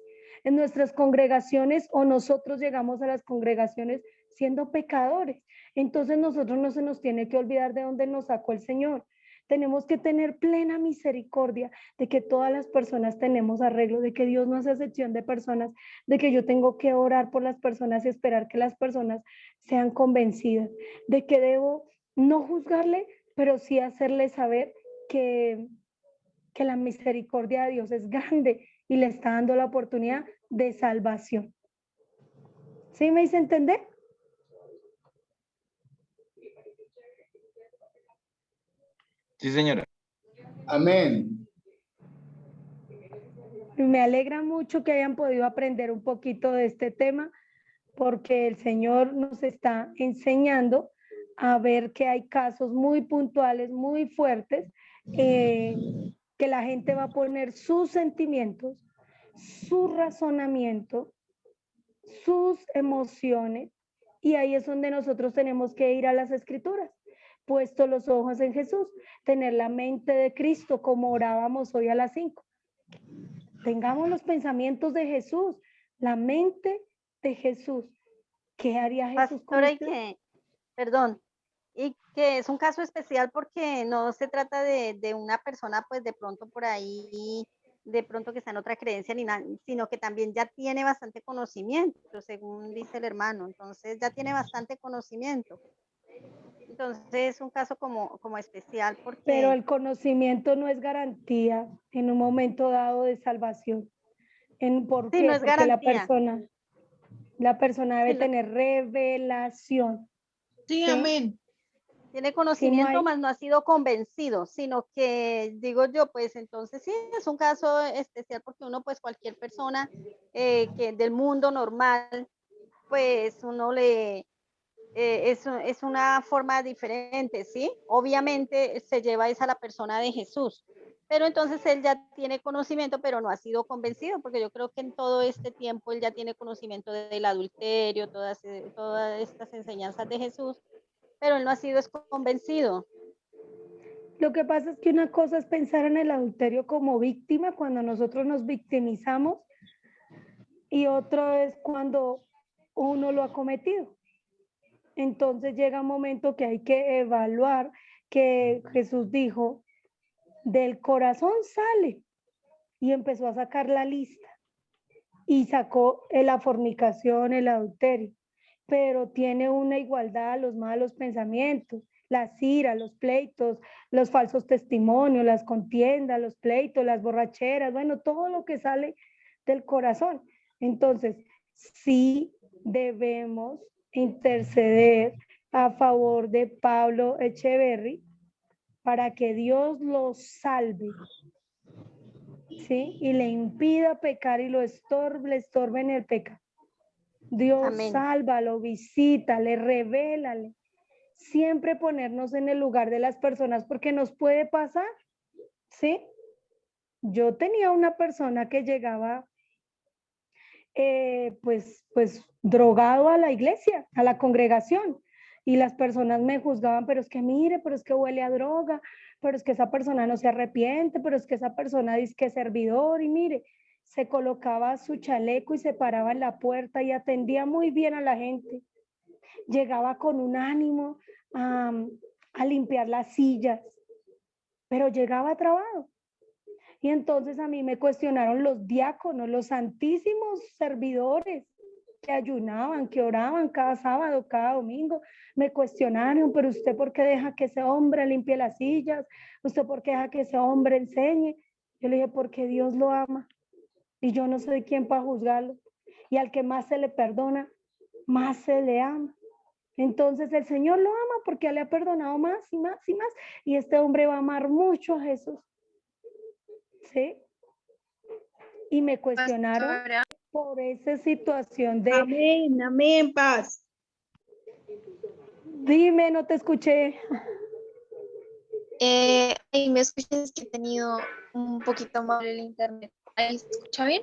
En nuestras congregaciones o nosotros llegamos a las congregaciones siendo pecadores. Entonces nosotros no se nos tiene que olvidar de dónde nos sacó el Señor. Tenemos que tener plena misericordia de que todas las personas tenemos arreglo, de que Dios no hace excepción de personas, de que yo tengo que orar por las personas y esperar que las personas sean convencidas, de que debo no juzgarle, pero sí hacerle saber que la misericordia de Dios es grande y le está dando la oportunidad de salvación. ¿Sí me hice entender? Sí, señora. Amén. Me alegra mucho que hayan podido aprender un poquito de este tema, porque el Señor nos está enseñando a ver que hay casos muy puntuales, muy fuertes, que la gente va a poner sus sentimientos, su razonamiento, sus emociones, y ahí es donde nosotros tenemos que ir a las Escrituras, puesto los ojos en Jesús, tener la mente de Cristo, como orábamos hoy a las 5. Tengamos los pensamientos de Jesús, la mente de Jesús. ¿Qué haría Jesús con Pastora, y usted? que, perdón, y que es un caso especial porque no se trata de una persona, pues de pronto por ahí, de pronto que está en otra creencia, ni nada, sino que también ya tiene bastante conocimiento, según dice el hermano. Entonces ya tiene bastante conocimiento. Entonces es un caso como especial Pero porque el conocimiento no es garantía en un momento dado de salvación. ¿Por sí, qué? no es Porque garantía. la persona debe Sí, tener revelación. Sí, ¿sí? amén. tiene Si no conocimiento, hay, más no ha sido convencido, sino que digo yo, pues entonces sí, es un caso especial porque uno, pues cualquier persona que del mundo normal, pues uno le, es una forma diferente, ¿sí? Obviamente se lleva esa la persona de Jesús, pero entonces él ya tiene conocimiento, pero no ha sido convencido, porque yo creo que en todo este tiempo él ya tiene conocimiento del adulterio, todas estas enseñanzas de Jesús, pero él no ha sido convencido. Lo que pasa es que una cosa es pensar en el adulterio como víctima cuando nosotros nos victimizamos y otro es cuando uno lo ha cometido. Entonces llega un momento que hay que evaluar que Jesús dijo, del corazón sale, y empezó a sacar la lista y sacó la fornicación, el adulterio, pero tiene una igualdad a los malos pensamientos, las iras, los pleitos, los falsos testimonios, las contiendas, los pleitos, las borracheras, bueno, todo lo que sale del corazón. Entonces, sí debemos interceder a favor de Pablo Echeverry para que Dios lo salve, ¿sí? Y le impida pecar y le estorbe en el pecado. Dios Amén. sálvalo, visítale, revélale. Siempre ponernos en el lugar de las personas porque nos puede pasar, ¿sí? Yo tenía una persona que llegaba pues drogado a la iglesia, a la congregación, y las personas me juzgaban, pero es que mire, pero es que huele a droga, pero es que esa persona no se arrepiente, pero es que esa persona dice que es servidor, y mire, se colocaba su chaleco y se paraba en la puerta y atendía muy bien a la gente. Llegaba con un ánimo a limpiar las sillas, pero llegaba trabado. Y entonces a mí me cuestionaron los diáconos, los santísimos servidores que ayunaban, que oraban cada sábado, cada domingo. Me cuestionaron, pero usted ¿por qué deja que ese hombre limpie las sillas? ¿Usted por qué deja que ese hombre enseñe? Yo le dije, porque Dios lo ama y yo no soy quien para juzgarlo. Y al que más se le perdona, más se le ama. Entonces el Señor lo ama porque le ha perdonado más y más y más. Y este hombre va a amar mucho a Jesús. ¿Sí? Y me cuestionaron Pastora. por esa situación de... Amén, amén, paz. Dime, no te escuché. Ahí me escuchas que he tenido un poquito mal el internet. ¿Ahí se escucha bien?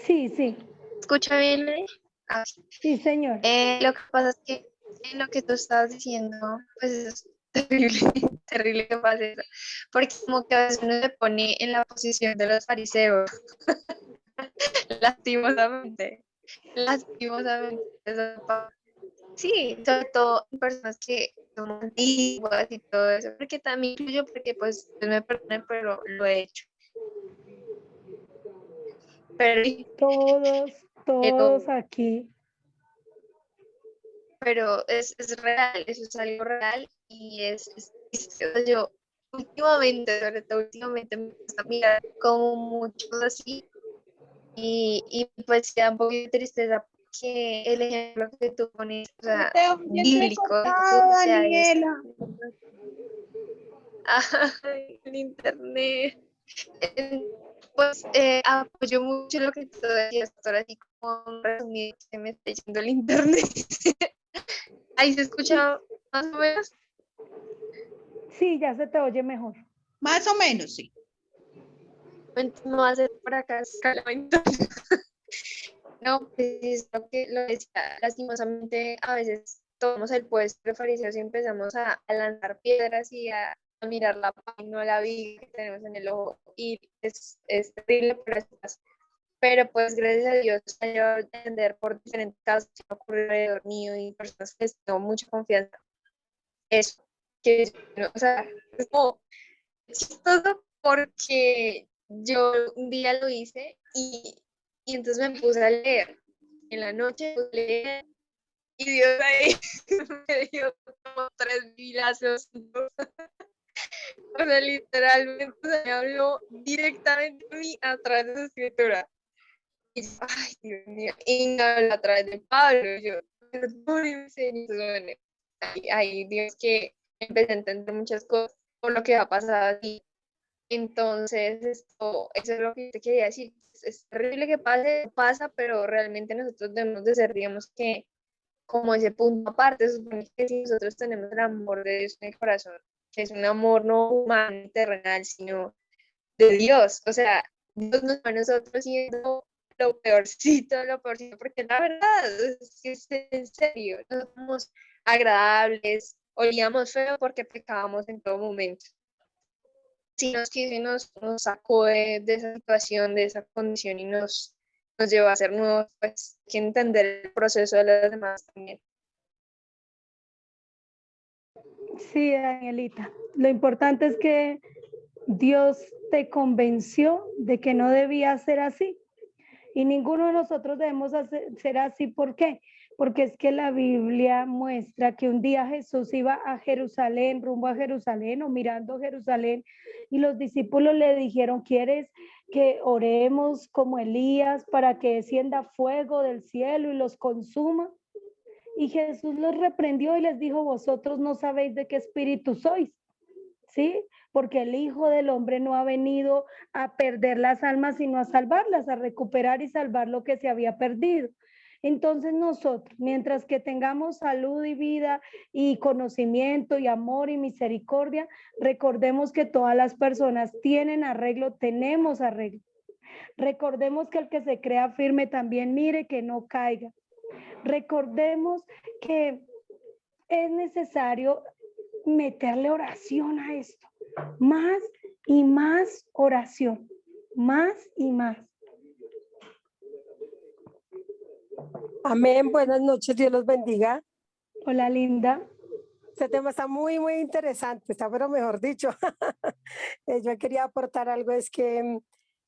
Sí, sí, ¿Escucha bien, Lady? Ah, sí. sí, señor. Lo que pasa es que en lo que tú estabas diciendo, pues es terrible, terrible que pase eso. Porque como que a veces uno se pone en la posición de los fariseos. Lastimosamente. Lastimosamente. Eso pasa. Sí, sobre todo en personas que son antiguas y todo eso, porque también incluyo, porque pues Dios me perdone, pero lo he hecho. Todos aquí. Pero es real, eso es algo real y yo últimamente, sobre todo últimamente, me gusta mirar como mucho así y pues da un poco de tristeza porque el ejemplo que tú pones, o sea, bíblico, o sea, Daniela. Ay, el internet. Pues apoyo mucho lo que tú decías, ahora así como resumido que me está diciendo el internet. Ahí se escucha más o menos. Sí, ya se te oye mejor. Más o menos, sí. No va a ser por acá escalamiento. No, pues lo decía, lastimosamente a veces tomamos el puesto de fariseos y empezamos a lanzar piedras y a mirar la página, la Biblia que tenemos en el ojo y es terrible, pero pues gracias a Dios me ha llevado a entender por diferentes casos que me ocurrió alrededor mío y personas que les tengo mucha confianza. Eso, que, o sea, es como chistoso porque yo un día lo hice y entonces me puse a leer. En la noche me puse a leer y Dios ahí me dio como 3 bilazos. O sea, literalmente me habló directamente a mí a través de esa escritura. Y yo, ay, Dios mío, y me habló a través de Pablo. Yo, perdóneme, Señor. Ay, Dios, que empecé a entender muchas cosas por lo que ha pasado aquí. Entonces, eso es lo que te quería decir. Es terrible que pasa, pero realmente nosotros debemos de ser, digamos que, como ese punto aparte, se supone que si nosotros tenemos el amor de Dios en el corazón, que es un amor no humano, terrenal, sino de Dios. O sea, Dios nos va a nosotros siendo lo peorcito, porque la verdad es que es en serio, no somos agradables, olíamos feo porque pecábamos en todo momento. Sí nos quiso y nos sacó de esa situación, de esa condición y nos llevó a ser nuevos, pues hay que entender el proceso de los demás también. Sí, Danielita. Lo importante es que Dios te convenció de que no debía ser así. Y ninguno de nosotros debemos ser así. ¿Por qué? Porque es que la Biblia muestra que un día Jesús iba a Jerusalén, rumbo a Jerusalén o mirando Jerusalén, y los discípulos le dijeron, ¿quieres que oremos como Elías para que descienda fuego del cielo y los consuma? Y Jesús los reprendió y les dijo, vosotros no sabéis de qué espíritu sois, ¿sí? Porque el Hijo del Hombre no ha venido a perder las almas, sino a salvarlas, a recuperar y salvar lo que se había perdido. Entonces nosotros, mientras que tengamos salud y vida y conocimiento y amor y misericordia, recordemos que todas las personas tienen arreglo, tenemos arreglo. Recordemos que el que se crea firme también mire que no caiga. Recordemos que es necesario meterle oración a esto, más y más oración, más y más. Amén, buenas noches, Dios los bendiga. Hola, linda. Este tema está muy, muy interesante, está pero mejor dicho. Yo quería aportar algo, es que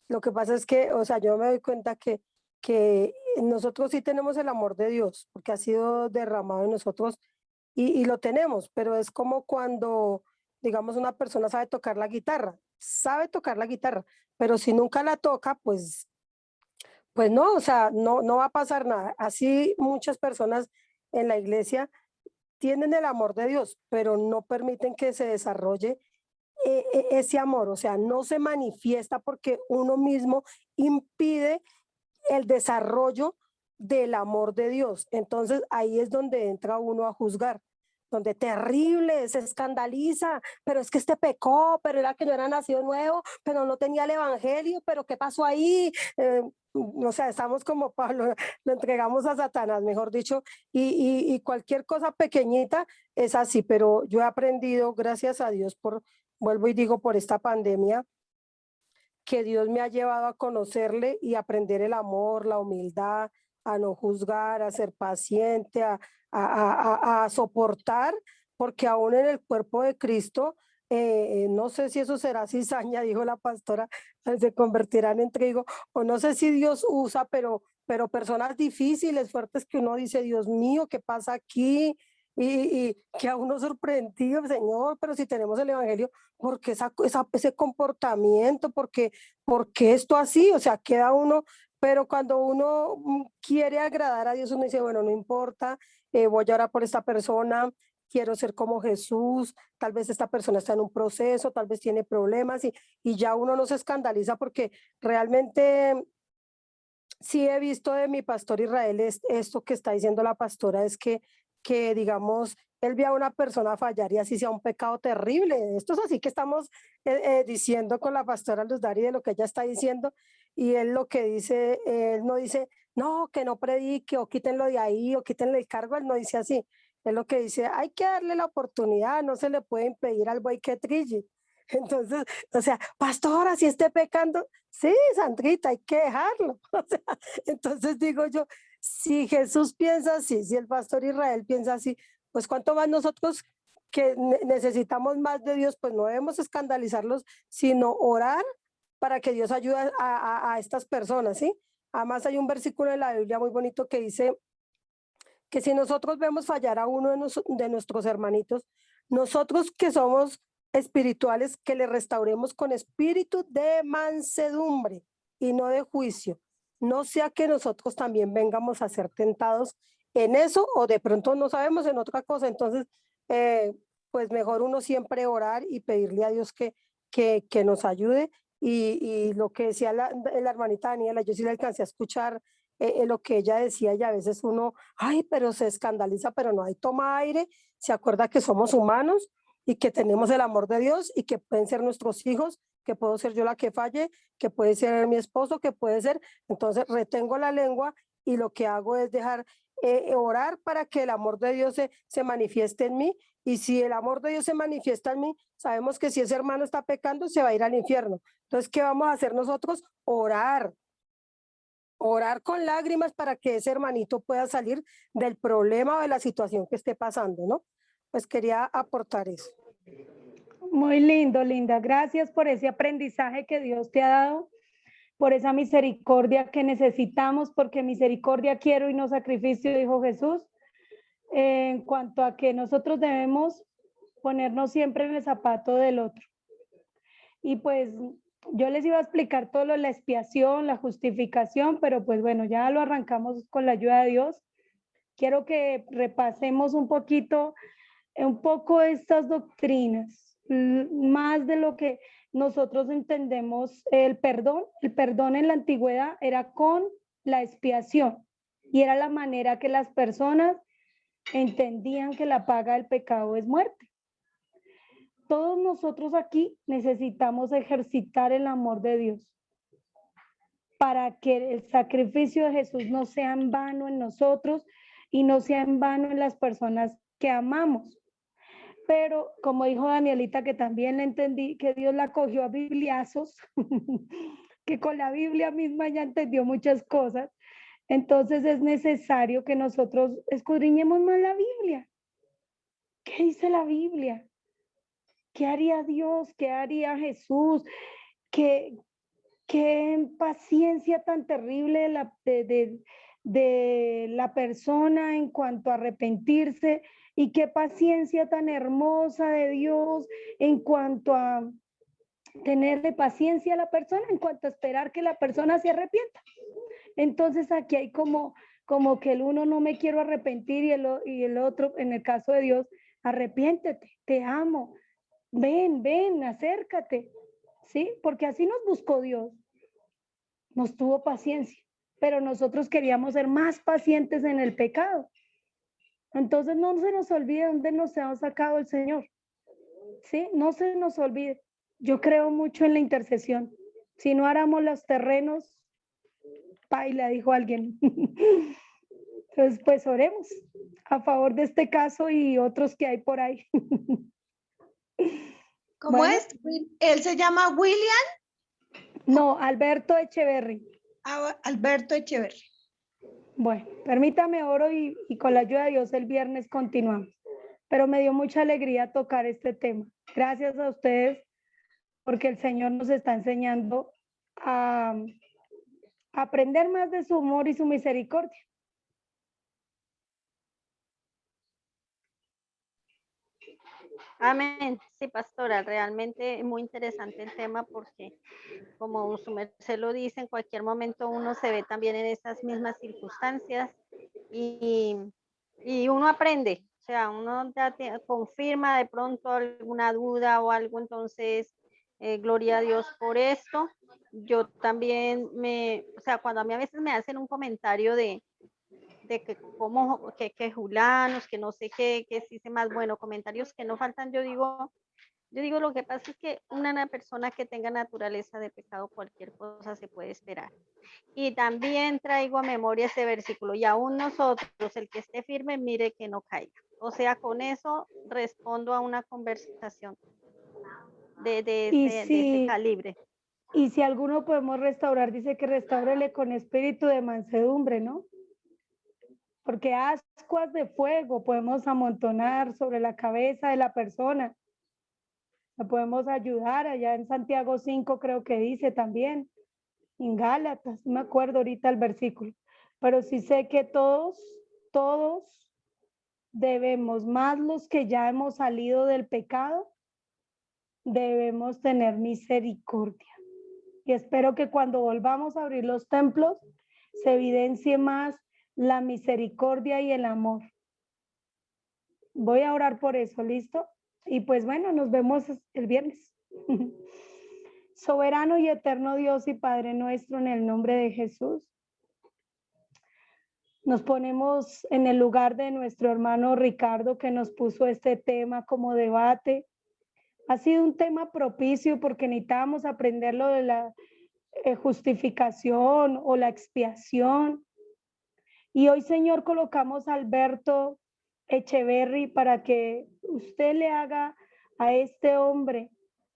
lo que pasa es que, o sea, yo me doy cuenta que nosotros sí tenemos el amor de Dios, porque ha sido derramado en nosotros y lo tenemos, pero es como cuando, digamos, una persona sabe tocar la guitarra, pero si nunca la toca, pues no, o sea, no va a pasar nada. Así muchas personas en la iglesia tienen el amor de Dios, pero no permiten que se desarrolle ese amor, o sea, no se manifiesta porque uno mismo impide el desarrollo del amor de Dios. Entonces ahí es donde entra uno a juzgar, donde terrible, se escandaliza, pero es que este pecó, pero era que no era nacido nuevo, pero no tenía el evangelio, pero ¿qué pasó ahí? O sea, estamos como Pablo, lo entregamos a Satanás, mejor dicho, y cualquier cosa pequeñita es así, pero yo he aprendido, gracias a Dios, vuelvo y digo, por esta pandemia, que Dios me ha llevado a conocerle y aprender el amor, la humildad, a no juzgar, a ser paciente, a soportar, porque aún en el cuerpo de Cristo, no sé si eso será cizaña, dijo la pastora, se convertirán en trigo, o no sé si Dios usa, pero personas difíciles, fuertes, que uno dice, Dios mío, ¿qué pasa aquí? Y que a uno sorprendido, Señor, pero si tenemos el evangelio, ¿por qué ese comportamiento? ¿Por qué esto así? O sea, queda uno, pero cuando uno quiere agradar a Dios, uno dice, bueno, no importa, voy a orar por esta persona, quiero ser como Jesús, tal vez esta persona está en un proceso, tal vez tiene problemas y ya uno no se escandaliza porque realmente sí he visto de mi pastor Israel esto que está diciendo la pastora, es que digamos, él ve a una persona fallar y así sea un pecado terrible. Esto es así que estamos diciendo con la pastora Luz Dari de lo que ella está diciendo, y él lo que dice, él no dice, no, que no predique o quítenlo de ahí o quítenle el cargo, él no dice así. Él lo que dice, hay que darle la oportunidad, no se le puede impedir al buey que trille. Entonces, o sea, pastora, si esté pecando, sí, Sandrita, hay que dejarlo. O sea, entonces digo yo, si Jesús piensa así, si el pastor Israel piensa así, pues cuánto más nosotros que necesitamos más de Dios, pues no debemos escandalizarlos, sino orar para que Dios ayude a estas personas, ¿sí? Además hay un versículo de la Biblia muy bonito que dice que si nosotros vemos fallar a uno de nuestros hermanitos, nosotros que somos espirituales, que le restauremos con espíritu de mansedumbre y no de juicio. No sea que nosotros también vengamos a ser tentados en eso o de pronto no sabemos en otra cosa. Entonces, pues mejor uno siempre orar y pedirle a Dios que nos ayude. Y lo que decía la hermanita Daniela, yo sí le alcancé a escuchar lo que ella decía, y a veces uno, ay, pero se escandaliza, pero no hay, toma aire, se acuerda que somos humanos y que tenemos el amor de Dios y que pueden ser nuestros hijos que puedo ser yo la que falle, que puede ser mi esposo, que puede ser, entonces retengo la lengua y lo que hago es dejar orar para que el amor de Dios se manifieste en mí, y si el amor de Dios se manifiesta en mí, sabemos que si ese hermano está pecando, se va a ir al infierno. Entonces, ¿qué vamos a hacer nosotros? Orar con lágrimas para que ese hermanito pueda salir del problema o de la situación que esté pasando, ¿no? Pues quería aportar eso. Muy lindo, Linda. Gracias por ese aprendizaje que Dios te ha dado, por esa misericordia que necesitamos, porque misericordia quiero y no sacrificio, dijo Jesús. En cuanto a que nosotros debemos ponernos siempre en el zapato del otro. Y pues yo les iba a explicar todo lo de la expiación, la justificación, pero pues bueno, ya lo arrancamos con la ayuda de Dios. Quiero que repasemos un poco estas doctrinas, más de lo que nosotros entendemos. El perdón en la antigüedad era con la expiación, y era la manera que las personas entendían que la paga del pecado es muerte. Todos nosotros aquí necesitamos ejercitar el amor de Dios para que el sacrificio de Jesús no sea en vano en nosotros y no sea en vano en las personas que amamos. Pero como dijo Danielita, que también le entendí, que Dios la cogió a bibliazos, que con la Biblia misma ya entendió muchas cosas. Entonces es necesario que nosotros escudriñemos más la Biblia. ¿Qué dice la Biblia? ¿Qué haría Dios? ¿Qué haría Jesús? ¿Qué paciencia tan terrible de la persona en cuanto a arrepentirse, y qué paciencia tan hermosa de Dios en cuanto a tenerle paciencia a la persona, en cuanto a esperar que la persona se arrepienta? Entonces aquí hay como que el uno no me quiero arrepentir y el otro, en el caso de Dios, arrepiéntete, te amo, ven, acércate, ¿sí? Porque así nos buscó Dios, nos tuvo paciencia, pero nosotros queríamos ser más pacientes en el pecado. Entonces no se nos olvide dónde nos ha sacado el Señor, ¿sí? No se nos olvide. Yo creo mucho en la intercesión. Si no áramos los terrenos, paila, dijo alguien. Entonces, pues oremos a favor de este caso y otros que hay por ahí. ¿Cómo Bueno. es? ¿Él se llama William? No, Alberto Echeverry. Alberto Echeverry. Bueno, permítame oro y con la ayuda de Dios el viernes continuamos. Pero me dio mucha alegría tocar este tema. Gracias a ustedes, porque el Señor nos está enseñando a aprender más de su amor y su misericordia. Amén. Sí, pastora, realmente muy interesante el tema, porque como su merced lo dice, en cualquier momento uno se ve también en esas mismas circunstancias y uno aprende, o sea, uno ya confirma de pronto alguna duda o algo. Entonces, gloria a Dios por esto. Yo también o sea, cuando a mí a veces me hacen un comentario de que como que julanos, que no sé qué, que sí sé más, bueno, comentarios que no faltan, yo digo, lo que pasa es que una persona que tenga naturaleza de pecado, cualquier cosa se puede esperar. Y también traigo a memoria ese versículo: y aún nosotros, el que esté firme, mire que no caiga. O sea, con eso respondo a una conversación de ese calibre. Y si alguno podemos restaurar, dice que restáurele con espíritu de mansedumbre, ¿no? Porque ascuas de fuego podemos amontonar sobre la cabeza de la persona. La podemos ayudar. Allá en Santiago 5 creo que dice también, en Gálatas, no me acuerdo ahorita el versículo, pero sí sé que todos debemos, más los que ya hemos salido del pecado, debemos tener misericordia. Y espero que cuando volvamos a abrir los templos se evidencie más la misericordia y el amor. Voy a orar por eso, ¿listo? Y pues bueno, nos vemos el viernes. Soberano y eterno Dios y Padre nuestro, en el nombre de Jesús, nos ponemos en el lugar de nuestro hermano Ricardo, que nos puso este tema como debate. Ha sido un tema propicio porque necesitábamos aprender lo de la justificación o la expiación. Y hoy, Señor, colocamos a Alberto Echeverry para que usted le haga a este hombre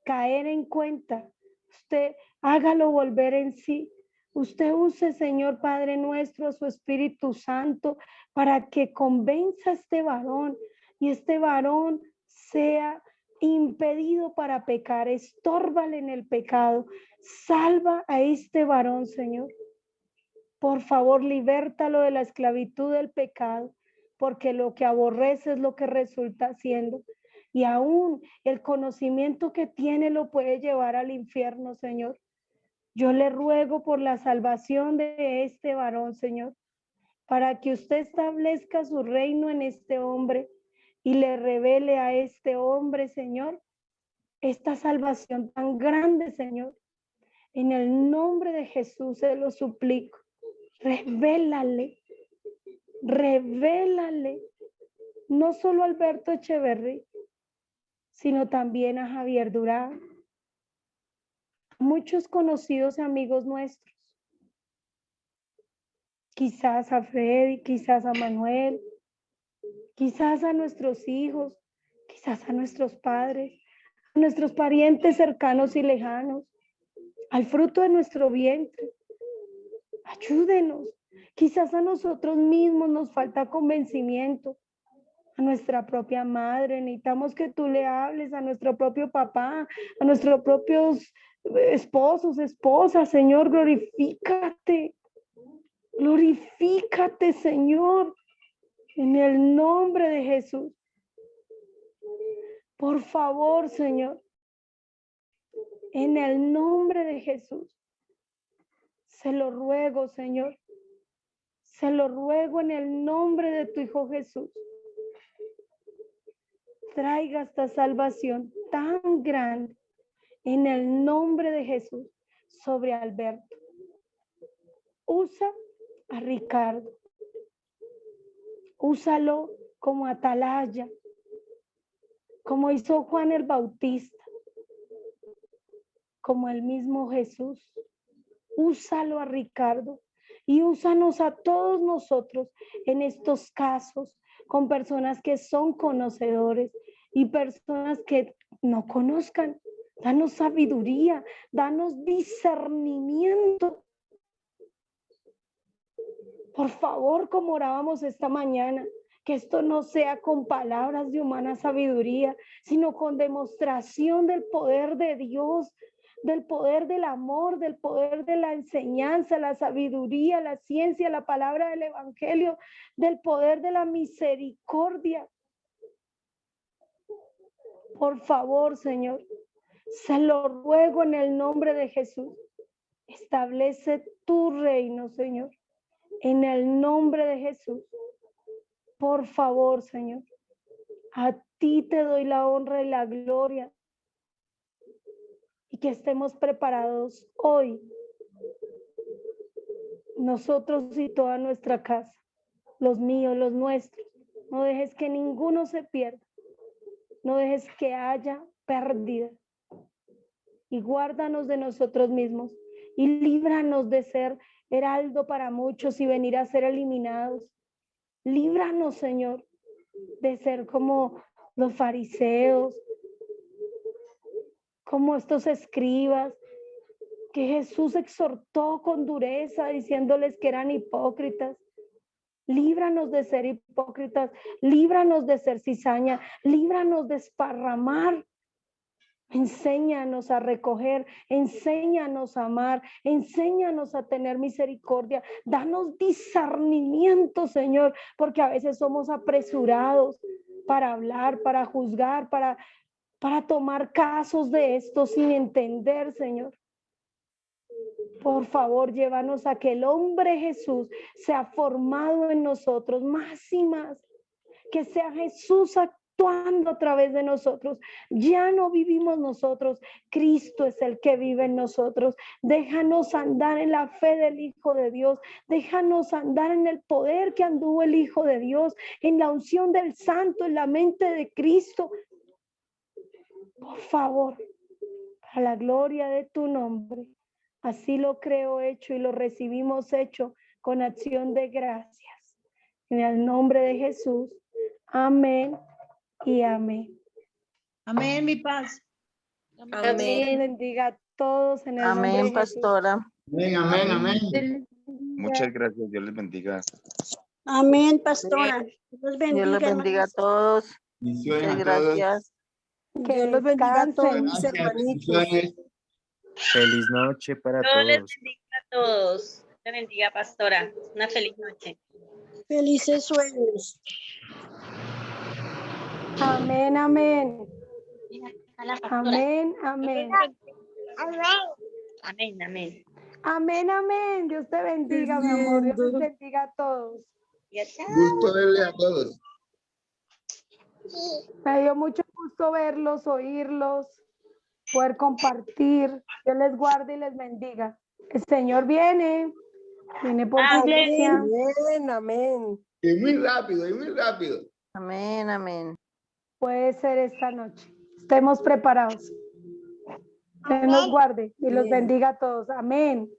caer en cuenta. Usted hágalo volver en sí. Usted use, Señor Padre nuestro, su Espíritu Santo para que convenza a este varón y este varón sea impedido para pecar. Estórbale en el pecado. Salva a este varón, Señor. Por favor, libértalo de la esclavitud del pecado, porque lo que aborrece es lo que resulta siendo. Y aún el conocimiento que tiene lo puede llevar al infierno, Señor. Yo le ruego por la salvación de este varón, Señor, para que usted establezca su reino en este hombre y le revele a este hombre, Señor, esta salvación tan grande, Señor. En el nombre de Jesús se lo suplico. Revélale, revélale, no solo a Alberto Echeverry, sino también a Javier Durán, muchos conocidos y amigos nuestros, quizás a Freddy, quizás a Manuel, quizás a nuestros hijos, quizás a nuestros padres, a nuestros parientes cercanos y lejanos, al fruto de nuestro vientre. Ayúdenos. Quizás a nosotros mismos nos falta convencimiento. A nuestra propia madre, necesitamos que tú le hables, a nuestro propio papá, a nuestros propios esposos, esposas. Señor, glorifícate. Glorifícate, Señor, en el nombre de Jesús. Por favor, Señor, en el nombre de Jesús. Se lo ruego, Señor. Se lo ruego en el nombre de tu Hijo Jesús. Traiga esta salvación tan grande en el nombre de Jesús sobre Alberto. Usa a Ricardo. Úsalo como atalaya, como hizo Juan el Bautista, como el mismo Jesús. Úsalo a Ricardo y úsanos a todos nosotros en estos casos con personas que son conocedores y personas que no conozcan. Danos sabiduría, danos discernimiento. Por favor, como orábamos esta mañana, que esto no sea con palabras de humana sabiduría, sino con demostración del poder de Dios, del poder del amor, del poder de la enseñanza, la sabiduría, la ciencia, la palabra del evangelio, del poder de la misericordia. Por favor, Señor, se lo ruego en el nombre de Jesús. Establece tu reino, Señor, en el nombre de Jesús. Por favor, Señor, a ti te doy la honra y la gloria. Y que estemos preparados hoy, nosotros y toda nuestra casa, los míos, los nuestros. No dejes que ninguno se pierda. No dejes que haya pérdida. Y guárdanos de nosotros mismos. Y líbranos de ser heraldo para muchos y venir a ser eliminados. Líbranos, Señor, de ser como los fariseos, como estos escribas que Jesús exhortó con dureza diciéndoles que eran hipócritas. Líbranos de ser hipócritas, líbranos de ser cizaña, líbranos de esparramar. Enséñanos a recoger, enséñanos a amar, enséñanos a tener misericordia. Danos discernimiento, Señor, porque a veces somos apresurados para hablar, para juzgar, para tomar casos de esto sin entender, Señor. Por favor, llévanos a que el hombre Jesús sea formado en nosotros más y más, que sea Jesús actuando a través de nosotros. Ya no vivimos nosotros, Cristo es el que vive en nosotros. Déjanos andar en la fe del Hijo de Dios, déjanos andar en el poder que anduvo el Hijo de Dios, en la unción del Santo, en la mente de Cristo. Por favor, a la gloria de tu nombre. Así lo creo hecho y lo recibimos hecho con acción de gracias. En el nombre de Jesús. Amén y amén. Amén, mi paz. Dios les bendiga a todos en el nombre de Amén, Jesús. pastora. Amén, amén, amén. Muchas gracias, Dios les bendiga. Amén, pastora. Dios Dios bendiga, los bendiga a hermanos. todos. Bendiciones Muchas a todos. gracias. Que Dios los bendiga a todos, descansen. mis Gracias, hermanitos. bendiciones. Feliz noche para Dios les todos. bendiga a todos. Dios les bendiga, pastora. Una feliz noche. Felices sueños. Amén, amén. A la pastora. Amén, amén. Amén, amén. Amén, amén. Dios te bendiga, mi amor. Dios les bendiga a todos. Gusto verle a todos. Me dio mucho gusto verlos, oírlos, poder compartir. Dios les guarde y les bendiga. El Señor viene por su iglesia. Amén, amén. Y muy rápido, y muy rápido. Amén, amén. Puede ser esta noche. Estemos preparados. Dios nos guarde y los bendiga a todos. Amén.